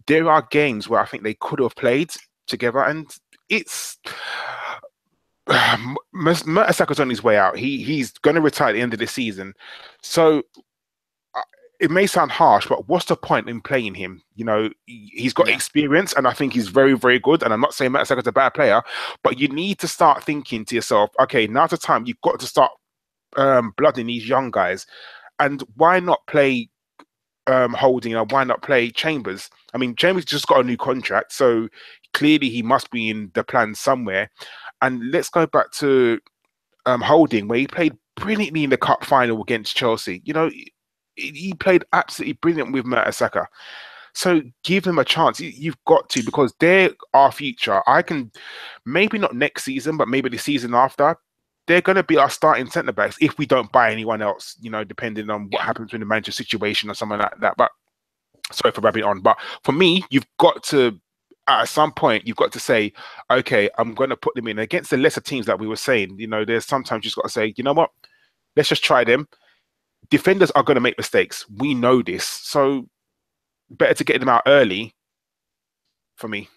there are games where I think they could have played together. And it's... Mertesacker's on his way out. He's going to retire at the end of the season. So... it may sound harsh, but what's the point in playing him? He's got experience, and I think he's very, very good. And I'm not saying Mertesacker's a bad player, but you need to start thinking to yourself, okay, now's the time. You've got to start blooding these young guys. And why not play Holding, and why not play Chambers? I mean, Chambers just got a new contract, so clearly he must be in the plan somewhere. And let's go back to Holding, where he played brilliantly in the cup final against Chelsea. He played absolutely brilliant with Mertesacker. So give them a chance. You've got to, because they're our future. Maybe not next season, but maybe the season after, they're going to be our starting centre-backs if we don't buy anyone else, depending on what happens in the manager situation or something like that. But sorry for rabbing on. But for me, you've got to, at some point, you've got to say, okay, I'm going to put them in against the lesser teams that we were saying. There's sometimes you just got to say, you know what, let's just try them. Defenders are going to make mistakes. We know this. So better to get them out early for me.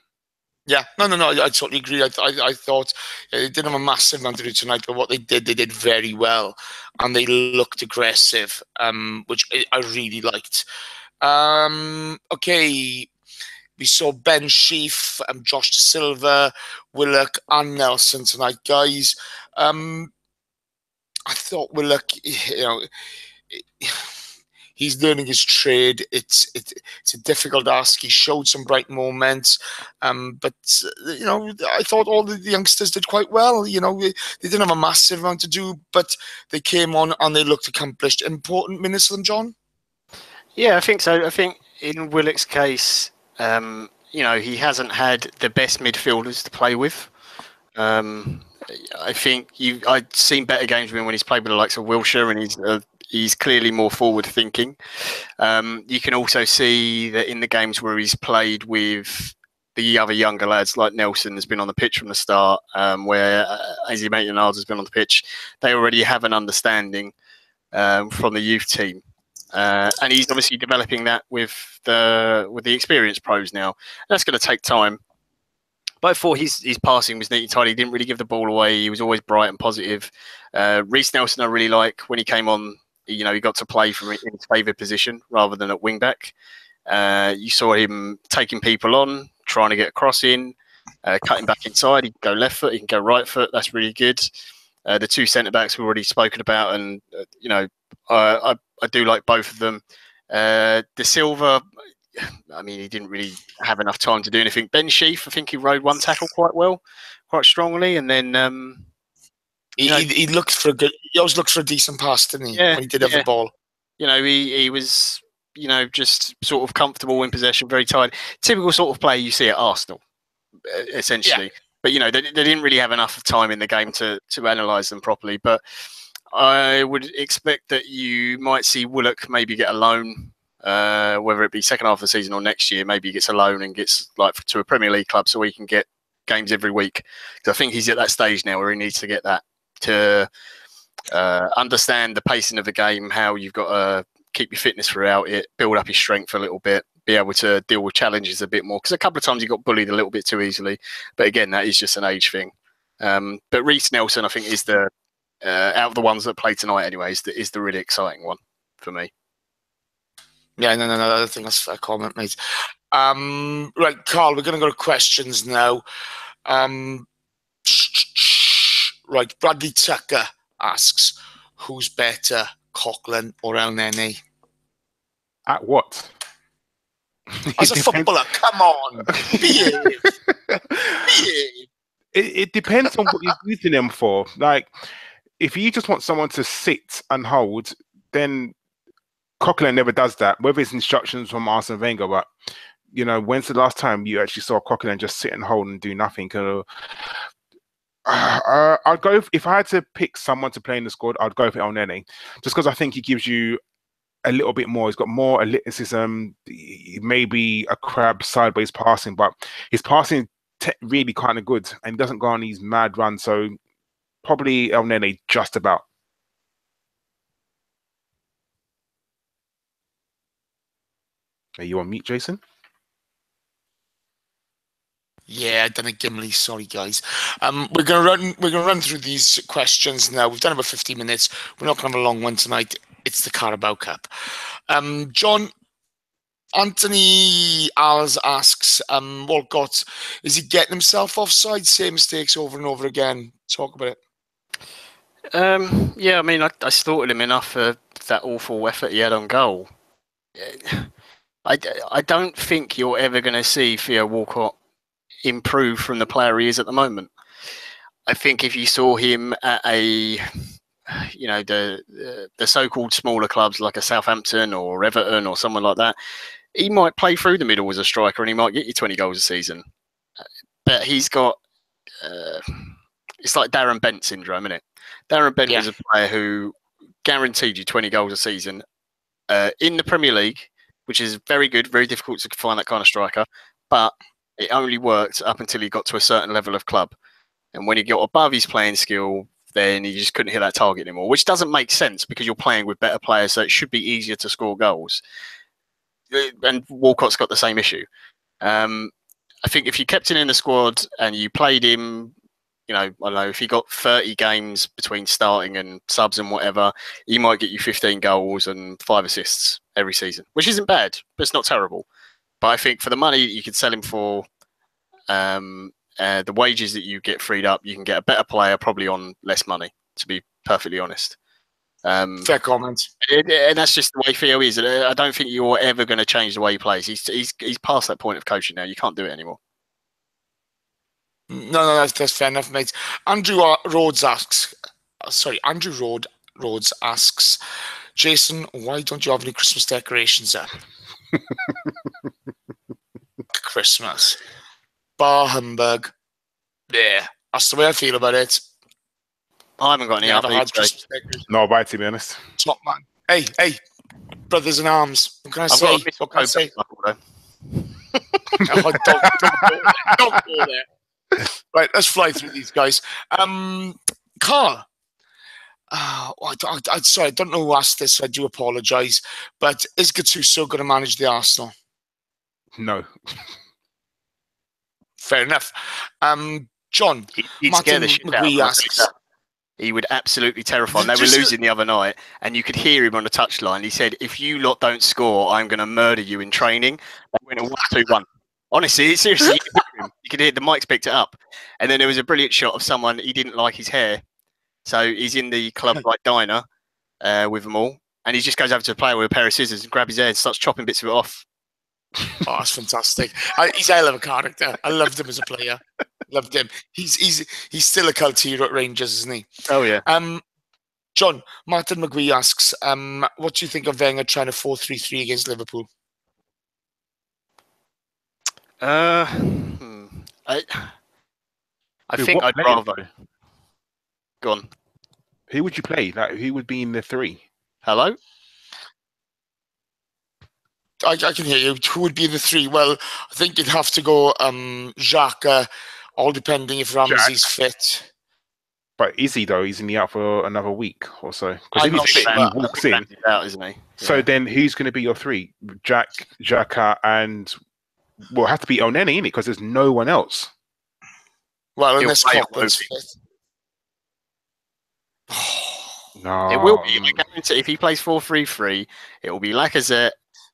Yeah, no, I totally agree. I thought they didn't have a massive amount to do tonight, but what they did very well. And they looked aggressive, which I really liked. Okay, we saw Ben Sheaf, Josh De Silva, Willock and Nelson tonight, guys. I thought, well, look, he's learning his trade. It's a difficult ask. He showed some bright moments, but I thought all the youngsters did quite well. They didn't have a massive amount to do, but they came on and they looked accomplished. Important minutes for them, John. Yeah, I think so. I think in Willock's case, he hasn't had the best midfielders to play with. I think I'd seen better games with him when he's played with the likes of Wilshere, and he's clearly more forward thinking. You can also see that in the games where he's played with the other younger lads, like Nelson has been on the pitch from the start, where Azy Maitland-Niles has been on the pitch, they already have an understanding from the youth team. And he's obviously developing that with the experienced pros now. That's going to take time. But I thought his passing was neat and tidy. He didn't really give the ball away. He was always bright and positive. Reece Nelson I really like. When he came on, he got to play from in his favoured position rather than at wing back. You saw him taking people on, trying to get a cross in, cutting back inside. He can go left foot, he can go right foot. That's really good. The two centre-backs we've already spoken about, and I do like both of them. De Silva, I mean, he didn't really have enough time to do anything. Ben Sheaf, I think he rode one tackle quite strongly, and then he looked for a good. He always looked for a decent pass, didn't he? Yeah, when he did have the ball. He was just sort of comfortable in possession, very tight. Typical sort of play you see at Arsenal, essentially. Yeah. But they didn't really have enough time in the game to analyse them properly. But I would expect that you might see Willock maybe get a loan. Whether it be second half of the season or next year, maybe he gets a loan and gets to a Premier League club so he can get games every week. Because I think he's at that stage now where he needs to get that to understand the pacing of the game, how you've got to keep your fitness throughout it, build up his strength a little bit, be able to deal with challenges a bit more. Because a couple of times he got bullied a little bit too easily. But again, that is just an age thing. But Reece Nelson, I think, is the out of the ones that play tonight anyway, is the really exciting one for me. Yeah, no, I think that's a fair comment, mate. Right, Karl, we're going to go to questions now. Right, Bradley Tucker asks, who's better, Coughlin or El Nene? At what? As a footballer, come on. Behave. It depends on what you're using them for. Like, if you just want someone to sit and hold, then Coughlin never does that, whether it's instructions from Arsene Wenger. But when's the last time you actually saw Coughlin just sit and hold and do nothing? I'd go if I had to pick someone to play in the squad, I'd go for El Nene, just because I think he gives you a little bit more. He's got more athleticism, maybe a crab sideways passing, but his passing really kind of good, and he doesn't go on these mad runs. So probably El Nene, just about. Are you on mute, Jason? Yeah, I've done a Gimli. Sorry, guys. We're gonna run through these questions now. We've done about 15 minutes. We're not gonna have a long one tonight. It's the Carabao Cup. John, Anthony Alves asks, Walcott, is he getting himself offside? Same mistakes over and over again. Talk about it. Yeah, I mean, I slaughtered him enough for that awful effort he had on goal. I don't think you're ever going to see Theo Walcott improve from the player he is at the moment. I think if you saw him at the so-called smaller clubs like a Southampton or Everton or someone like that, he might play through the middle as a striker and he might get you 20 goals a season. But he's got it's like Darren Bent syndrome, isn't it? Darren Bent is a player who guaranteed you 20 goals a season in the Premier League, which is very good, very difficult to find that kind of striker. But it only worked up until he got to a certain level of club. And when he got above his playing skill, then he just couldn't hit that target anymore, which doesn't make sense because you're playing with better players, so it should be easier to score goals. And Walcott's got the same issue. I think if you kept him in the squad and you played him, I don't know, if he got 30 games between starting and subs and whatever, he might get you 15 goals and 5 assists every season, which isn't bad, but it's not terrible. But I think for the money you could sell him for, the wages that you get freed up, you can get a better player probably on less money. to be perfectly honest. Fair comment. And that's just the way Theo is. I don't think you're ever going to change the way he plays. He's past that point of coaching now. You can't do it anymore. No, that's fair enough, mate. Andrew Rhodes asks, Jason, why don't you have any Christmas decorations up? Christmas. Bar humbug. Yeah, that's the way I feel about it. I haven't got any upbeat. No, bye, to be honest. Top man. Hey, brothers in arms. What can I say? What can I say? Don't go there. Right, let's fly through these guys. Karl. Sorry, I don't know who asked this, so I do apologise. But is Gattuso going to manage the Arsenal? No. Fair enough. John, he'd scare the shit out of us. He would absolutely terrify them. They were losing the other night, and you could hear him on the touchline. He said, "If you lot don't score, I'm going to murder you in training." They went a 1-2-1. Honestly, seriously, you could hear the mics picked it up. And then there was a brilliant shot of someone, he didn't like his hair. So he's in the club like diner with them all. And he just goes over to the player with a pair of scissors and grabs his hair and starts chopping bits of it off. Oh, that's fantastic. He's a hell of a character. I loved him as a player. Loved him. He's still a cult hero at Rangers, isn't he? Oh, yeah. John, Martin McGwee asks, what do you think of Wenger trying a 4-3-3 against Liverpool? I think I'd rather. Go on. Who would you play? Like, who would be in the 3? Hello? I can hear you. Who would be in the 3? Well, I think you'd have to go Xhaka, all depending if Ramsey's fit. But is he, though? He's in the out for another week or so. Because if he's fit, he walks in. Out, isn't he? Yeah. So then who's going to be your 3? Xhaka, and... Well, it has to be Oneni, innit? Because there's no one else. Well, unless Cochrane's fit. No. It will be. If he plays 4-3-3, it will be Lacazette,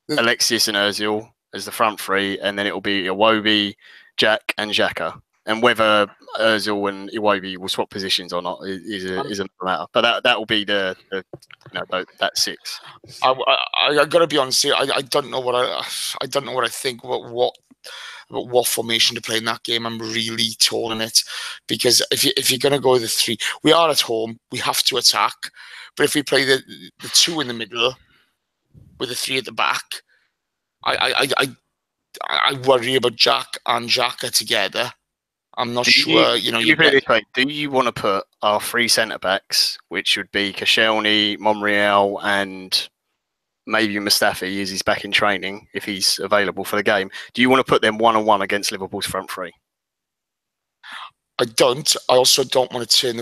Alexis and Ozil as the front 3, and then it will be Iwobi, Jack and Xhaka. And whether Ozil and Iwobi will swap positions or not is another matter. But that will be that 6. I got to be honest here. I don't know what I think about what formation to play in that game. I'm really torn on it because if you're going to go with the 3, we are at home. We have to attack. But if we play the 2 in the middle with the 3 at the back, I worry about Jack and Xhaka together. I'm not sure. Do you want to put our 3 centre backs, which would be Koscielny, Monreal, and maybe Mustafi, as he's back in training if he's available for the game? Do you want to put them 1-on-1 against Liverpool's front 3? I don't. I also don't want to turn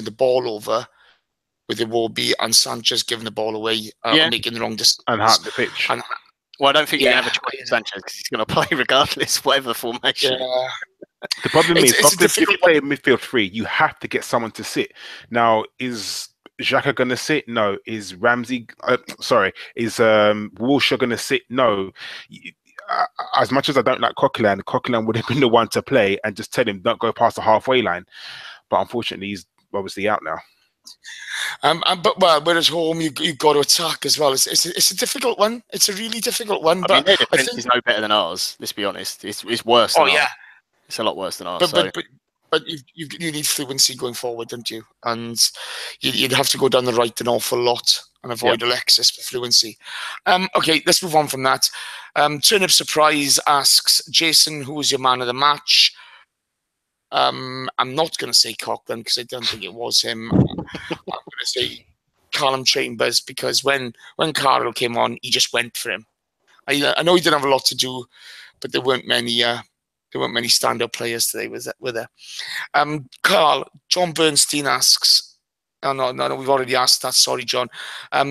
the ball over with Iwobi and Sanchez giving the ball away, making the wrong decision and half the pitch. Well, I don't think you have a choice with Sanchez because he's going to play regardless, whatever formation. Yeah. The problem is, if you play a midfield 3, you have to get someone to sit. Now, is Xhaka going to sit? No. Is Ramsey? Is Wilshere going to sit? No. As much as I don't like Coquelin would have been the one to play and just tell him don't go past the halfway line. But unfortunately, he's obviously out now. But we're at home. You've got to attack as well. It's a difficult one. It's a really difficult one. I mean, their defense is no better than ours. Let's be honest. It's worse. Than ours. It's a lot worse than ours. But you need fluency going forward, don't you? And you'd have to go down the right an awful lot and avoid Alexis for fluency. Okay, let's move on from that. Turnip Surprise asks, Jason, who was your man of the match? I'm not going to say Cochran because I don't think it was him. I'm going to say Callum Chambers because when Karl came on, he just went for him. I know he didn't have a lot to do, but there weren't many standout players today, were there? Karl, John Bernstein asks, no, we've already asked that. Sorry, John.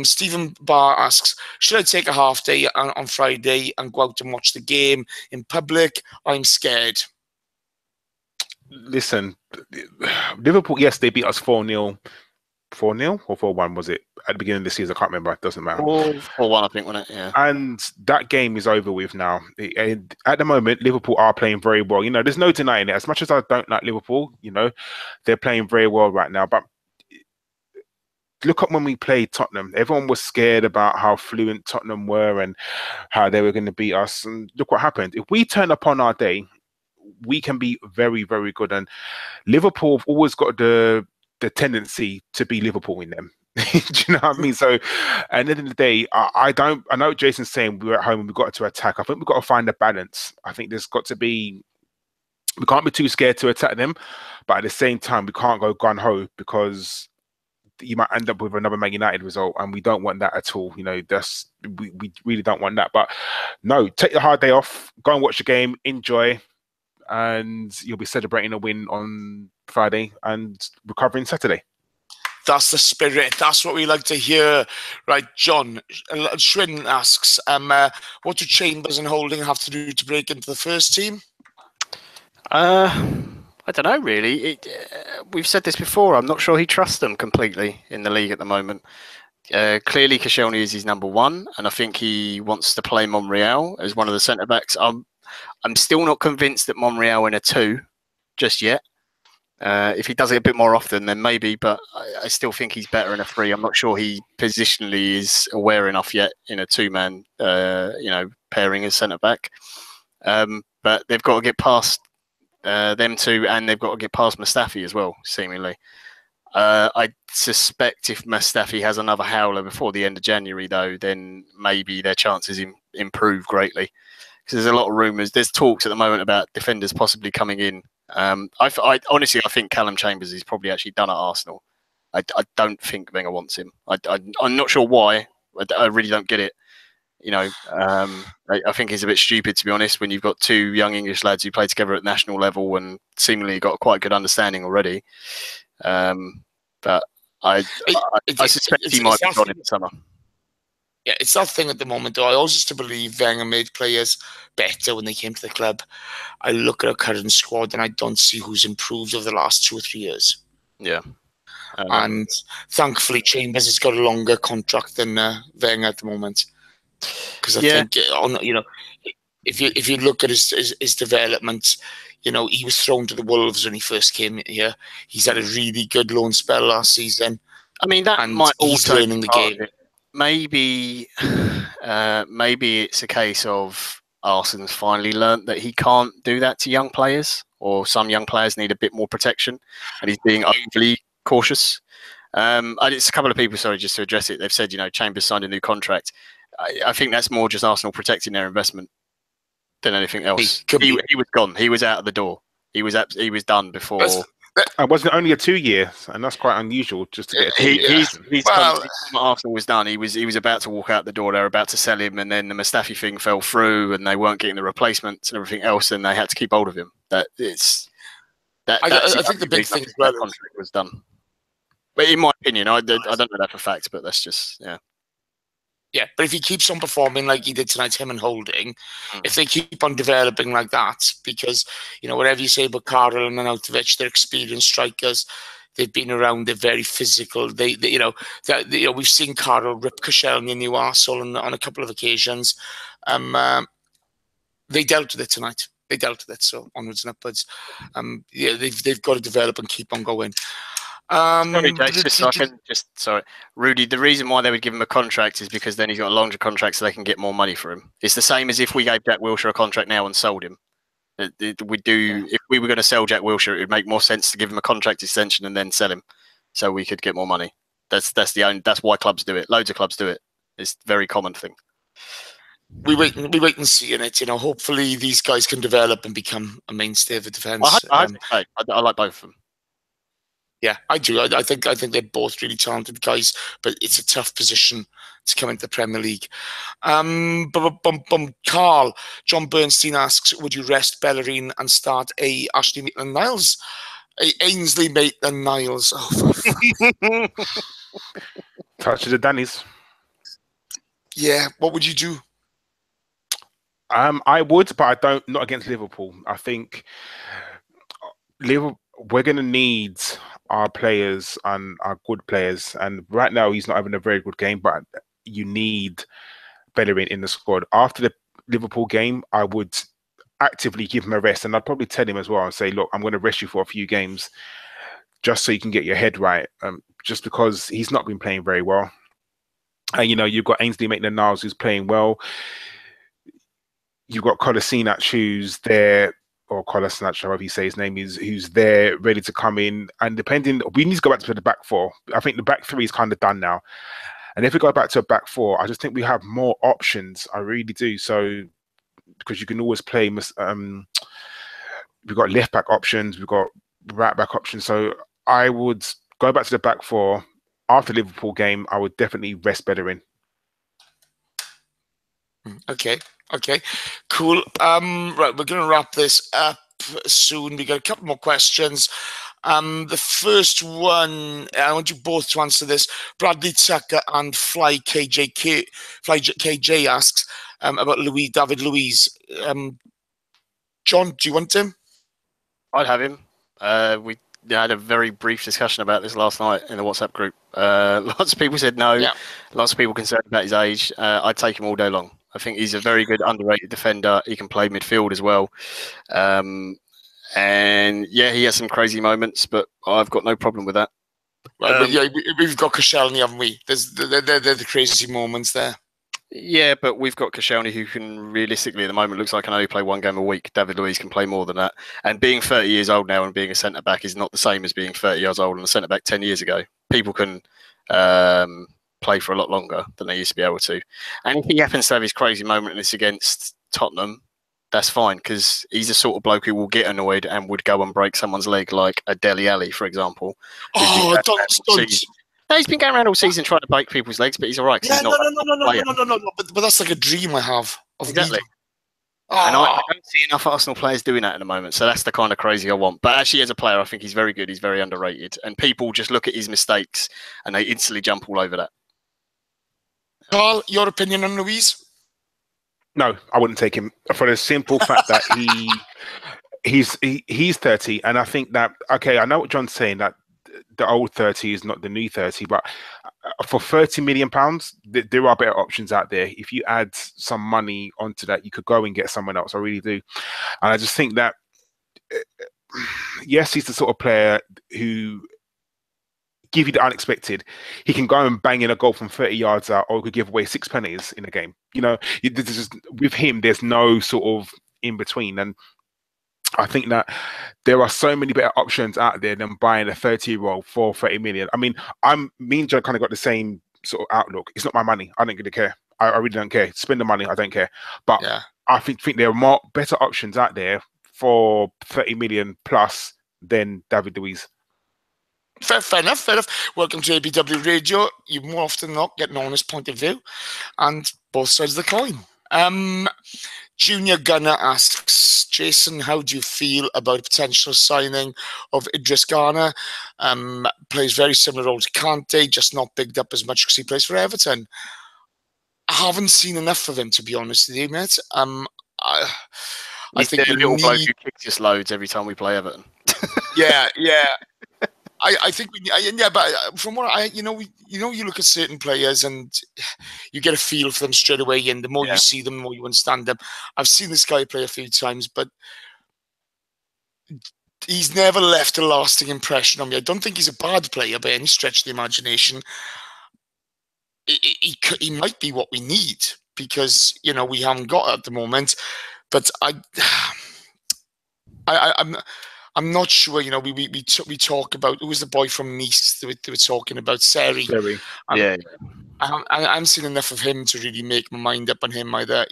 Stephen Barr asks, should I take a half day on Friday and go out and watch the game in public? I'm scared. Listen, Liverpool, yes, they beat us 4-0. 4-0 or 4-1 was it at the beginning of the season? I can't remember. It doesn't matter. 4-1, I think, wasn't it? Yeah. And that game is over with now. At the moment, Liverpool are playing very well. There's no denying it. As much as I don't like Liverpool, they're playing very well right now. But look at when we played Tottenham. Everyone was scared about how fluent Tottenham were and how they were going to beat us. And look what happened. If we turn up on our day, we can be very, very good. And Liverpool have always got the tendency to be Liverpool in them. Do you know what I mean? So at the end of the day, I know Jason's saying we were at home and we got to attack. I think we've got to find a balance. I think there's got to be, we can't be too scared to attack them, but at the same time, we can't go gun-ho because you might end up with another Man United result, and we don't want that at all. You know, we really don't want that. But no, take the hard day off, go and watch the game, enjoy, and you'll be celebrating a win on Friday and recovering Saturday. That's the spirit. That's what we like to hear. Right, John. Schwinn asks, what do Chambers and Holding have to do to break into the first team? I don't know, really. We've said this before. I'm not sure he trusts them completely in the league at the moment. Clearly, Koscielny is his number one, and I think he wants to play Monreal as one of the centre-backs. I'm still not convinced that Monreal in a 2 just yet. If he does it a bit more often, then maybe, but I still think he's better in a 3. I'm not sure he positionally is aware enough yet in a 2-man, pairing as centre-back. But they've got to get past them two, and they've got to get past Mustafi as well, seemingly. I suspect if Mustafi has another howler before the end of January, though, then maybe their chances improve greatly. Because there's a lot of rumours. There's talks at the moment about defenders possibly coming in. I honestly think Callum Chambers is probably actually done at Arsenal. I don't think Wenger wants him. I'm not sure why. I really don't get it. You know, I think it's a bit stupid, to be honest, when you've got 2 young English lads who play together at national level and seemingly got quite a good understanding already. But I suspect he might be gone in the summer. Yeah, it's that thing at the moment, though. I always used to believe Wenger made players better when they came to the club. I look at our current squad and I don't see who's improved over the last 2 or 3 years. Yeah. And thankfully, Chambers has got a longer contract than Wenger at the moment. Because I think, if you look at his development, he was thrown to the Wolves when he first came here. He's had a really good loan spell last season. I mean, that might also be learning the game. Maybe it's a case of Arsenal's finally learnt that he can't do that to young players, or some young players need a bit more protection, and he's being overly cautious. It's a couple of people, sorry, just to address it. They've said, Chambers signed a new contract. I think that's more just Arsenal protecting their investment than anything else. He was gone. He was out of the door. He was done before. It wasn't only a 2-year, and that's quite unusual just to get a 2-year. Arsenal was done. He was about to walk out the door. They were about to sell him, and then the Mustafi thing fell through, and they weren't getting the replacements and everything else, and they had to keep hold of him. I think the big thing as well contract was done. But in my opinion, I don't know that for facts, but that's just Yeah, but if he keeps on performing like he did tonight, him and Holding, if they keep on developing like that, because, whatever you say about Karl and Arnautovic, they're experienced strikers. They've been around. They're very physical. We've seen Karl rip Koscielny in Newcastle on a couple of occasions. They dealt with it tonight. They dealt with it. So onwards and upwards. They've got to develop and keep on going. Sorry, Rudy, the reason why they would give him a contract is because then he's got a longer contract so they can get more money for him. It's the same as if we gave Jack Wilshere a contract now and sold him. If we were going to sell Jack Wilshere, it would make more sense to give him a contract extension and then sell him so we could get more money. That's why clubs do it. Loads of clubs do it. It's a very common thing. We wait and see in it. Hopefully these guys can develop and become a mainstay of the defence. I like both of them. Yeah, I do. I think they're both really talented guys, but it's a tough position to come into the Premier League. Karl, John Bernstein asks, would you rest Bellerin and start Ashley Maitland-Niles? Ainsley Maitland-Niles. Oh, touch of the Dannies. Yeah, what would you do? I would, but not against Liverpool. I think Liverpool, we're going to need our players and our good players. And right now, he's not having a very good game, but you need Bellerin in the squad. After the Liverpool game, I would actively give him a rest. And I'd probably tell him as well and say, look, I'm going to rest you for a few games just so you can get your head right. Just because he's not been playing very well. And, you've got Ainsley Maitland-Niles who's playing well. You've got Kolasinac who's there, or Kolasinac, however you say his name is, who's there ready to come in. And we need to go back to the back four. I think the back three is kind of done now. And if we go back to a back four, I just think we have more options. I really do. So, because you can always play, we've got left back options, we've got right back options. So I would go back to the back four. After the Liverpool game, I would definitely rest Bellerin. Okay, cool. Right, we're going to wrap this up soon. We got a couple more questions. The first one, I want you both to answer this. Bradley Tucker and Fly KJ asks about David Luiz. John, do you want him? I'd have him. We had a very brief discussion about this last night in the WhatsApp group. Lots of people said no. Yeah. Lots of people concerned about his age. I'd take him all day long. I think he's a very good underrated defender. He can play midfield as well. And yeah, he has some crazy moments, but I've got no problem with that. But yeah, we've got Koscielny, haven't we? They're the crazy moments there. Yeah, but we've got Koscielny who can realistically at the moment looks like can only play one game a week. David Luiz can play more than that. And being 30 years old now and being a centre-back is not the same as being 30 years old and a centre-back 10 years ago. People can play for a lot longer than they used to be able to. And if he happens to have his crazy moment and it's against Tottenham, that's fine because he's the sort of bloke who will get annoyed and would go and break someone's leg like a Dele Alli, for example. Oh, don't. No, he's been going around all season trying to break people's legs, but he's all right. Yeah, no. But that's like a dream I have. Exactly. And I don't see enough Arsenal players doing that at the moment. So that's the kind of crazy I want. But actually, as a player, I think he's very good. He's very underrated. And people just look at his mistakes and they instantly jump all over that. Karl, your opinion on Luiz? No, I wouldn't take him for the simple fact that he's 30. And I think that, okay, I know what John's saying, that the old 30 is not the new 30, but for £30 million, there are better options out there. If you add some money onto that, you could go and get someone else. I really do. And I just think that, yes, he's the sort of player who give you the unexpected. He can go and bang in a goal from 30 yards out, or he could give away 6 penalties in a game. With him, there's no sort of in between. And I think that there are so many better options out there than buying a 30-year-old for 30 million. I mean, me and Joe kind of got the same sort of outlook. It's not my money. I don't really care. I really don't care. Spend the money. I don't care. But yeah. I think there are more better options out there for 30 million plus than David Luiz. Fair enough. Welcome to ABW Radio. You more often than not get an honest point of view and both sides of the coin. Junior Gunner asks, Jason, how do you feel about a potential signing of Idris Garner? Plays very similar role to Kante, just not bigged up as much because he plays for Everton. I haven't seen enough of him, to be honest with you, mate. I think the little bloke who kicks us loads every time we play Everton. Yeah. I think but from what you look at certain players and you get a feel for them straight away, and the more you see them, the more you understand them. I've seen this guy play a few times, but he's never left a lasting impression on me. I don't think he's a bad player by any stretch of the imagination. He might be what we need because we haven't got it at the moment, but I'm not sure. We talk about who was the boy from Nice that they were talking about, Seri. Yeah. I haven't seen enough of him to really make my mind up on him either.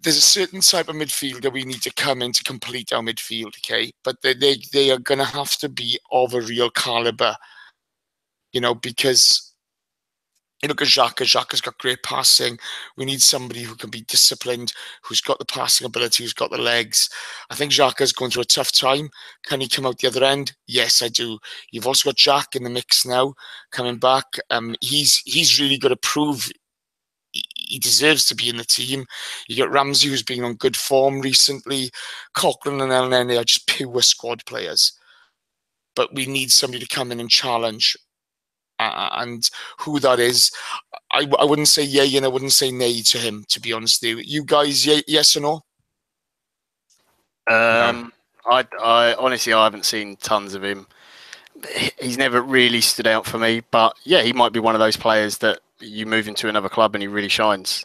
There's a certain type of midfielder we need to come in to complete our midfield, okay? But they are going to have to be of a real caliber, because. You look at Xhaka. Xhaka's got great passing. We need somebody who can be disciplined, who's got the passing ability, who's got the legs. I think Xhaka's going through a tough time. Can he come out the other end? Yes, I do. You've also got Jack in the mix now, coming back. He's really got to prove he deserves to be in the team. You got Ramsey, who's been on good form recently. Cochran and LNN are just pure squad players. But we need somebody to come in and challenge. And who that is, I wouldn't say yay and I wouldn't say nay to him, to be honest with you. You guys, yes or no? I honestly, I haven't seen tons of him. He's never really stood out for me, but yeah, he might be one of those players that you move into another club and he really shines.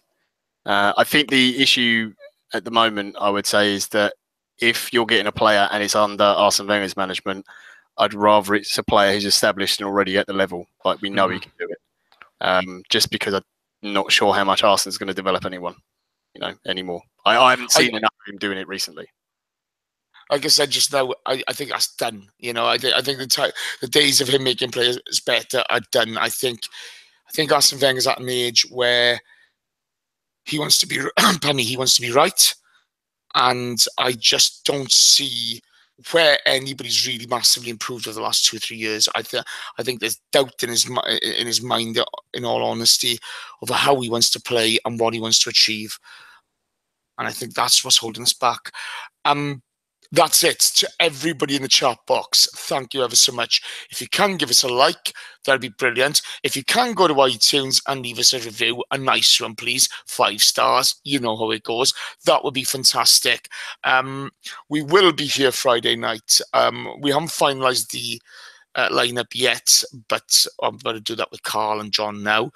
I think the issue at the moment, I would say, is that if you're getting a player and it's under Arsene Wenger's management, I'd rather it's a player who's established and already at the level, like we know he can do it. Just because I'm not sure how much Arsenal's going to develop anyone, anymore. I haven't seen enough of him doing it recently. Like I said just now, I think that's done. I think the days of him making players better are done. I think Arsene Wenger's at an age where he wants to be, he wants to be right, and I just don't see where anybody's really massively improved over the last 2 or 3 years. I think there's doubt in his mind, in all honesty, over how he wants to play and what he wants to achieve, and I think that's what's holding us back. That's it. To everybody in the chat box, thank you ever so much. If you can give us a like, that'd be brilliant. If you can go to iTunes and leave us a review, a nice one, please. 5 stars. You know how it goes. That would be fantastic. We will be here Friday night. We haven't finalised the lineup yet, but I'm going to do that with Karl and John now.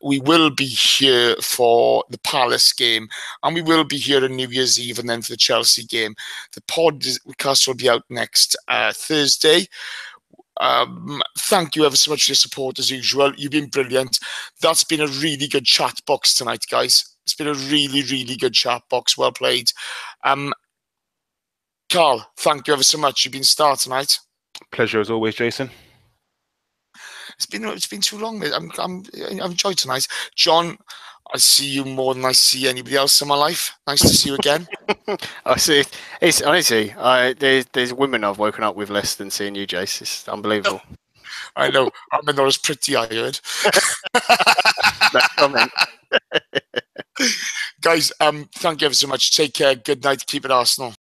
We will be here for the Palace game, and we will be here on New Year's Eve, and then for the Chelsea game. The podcast will be out next Thursday. Thank you ever so much for your support as usual. You've been brilliant. That's been a really good chat box tonight, guys. It's been a really, really good chat box. Well played. Karl, thank you ever so much. You've been star tonight. Pleasure as always, Jason. It's been too long, mate. I've enjoyed tonight. John, I see you more than I see anybody else in my life. Nice to see you again. I see. It's honestly, there's women I've woken up with less than seeing you, Jace. It's unbelievable. I know. I'm not as pretty, I heard. No comment. Guys, thank you ever so much. Take care. Good night. Keep it Arsenal.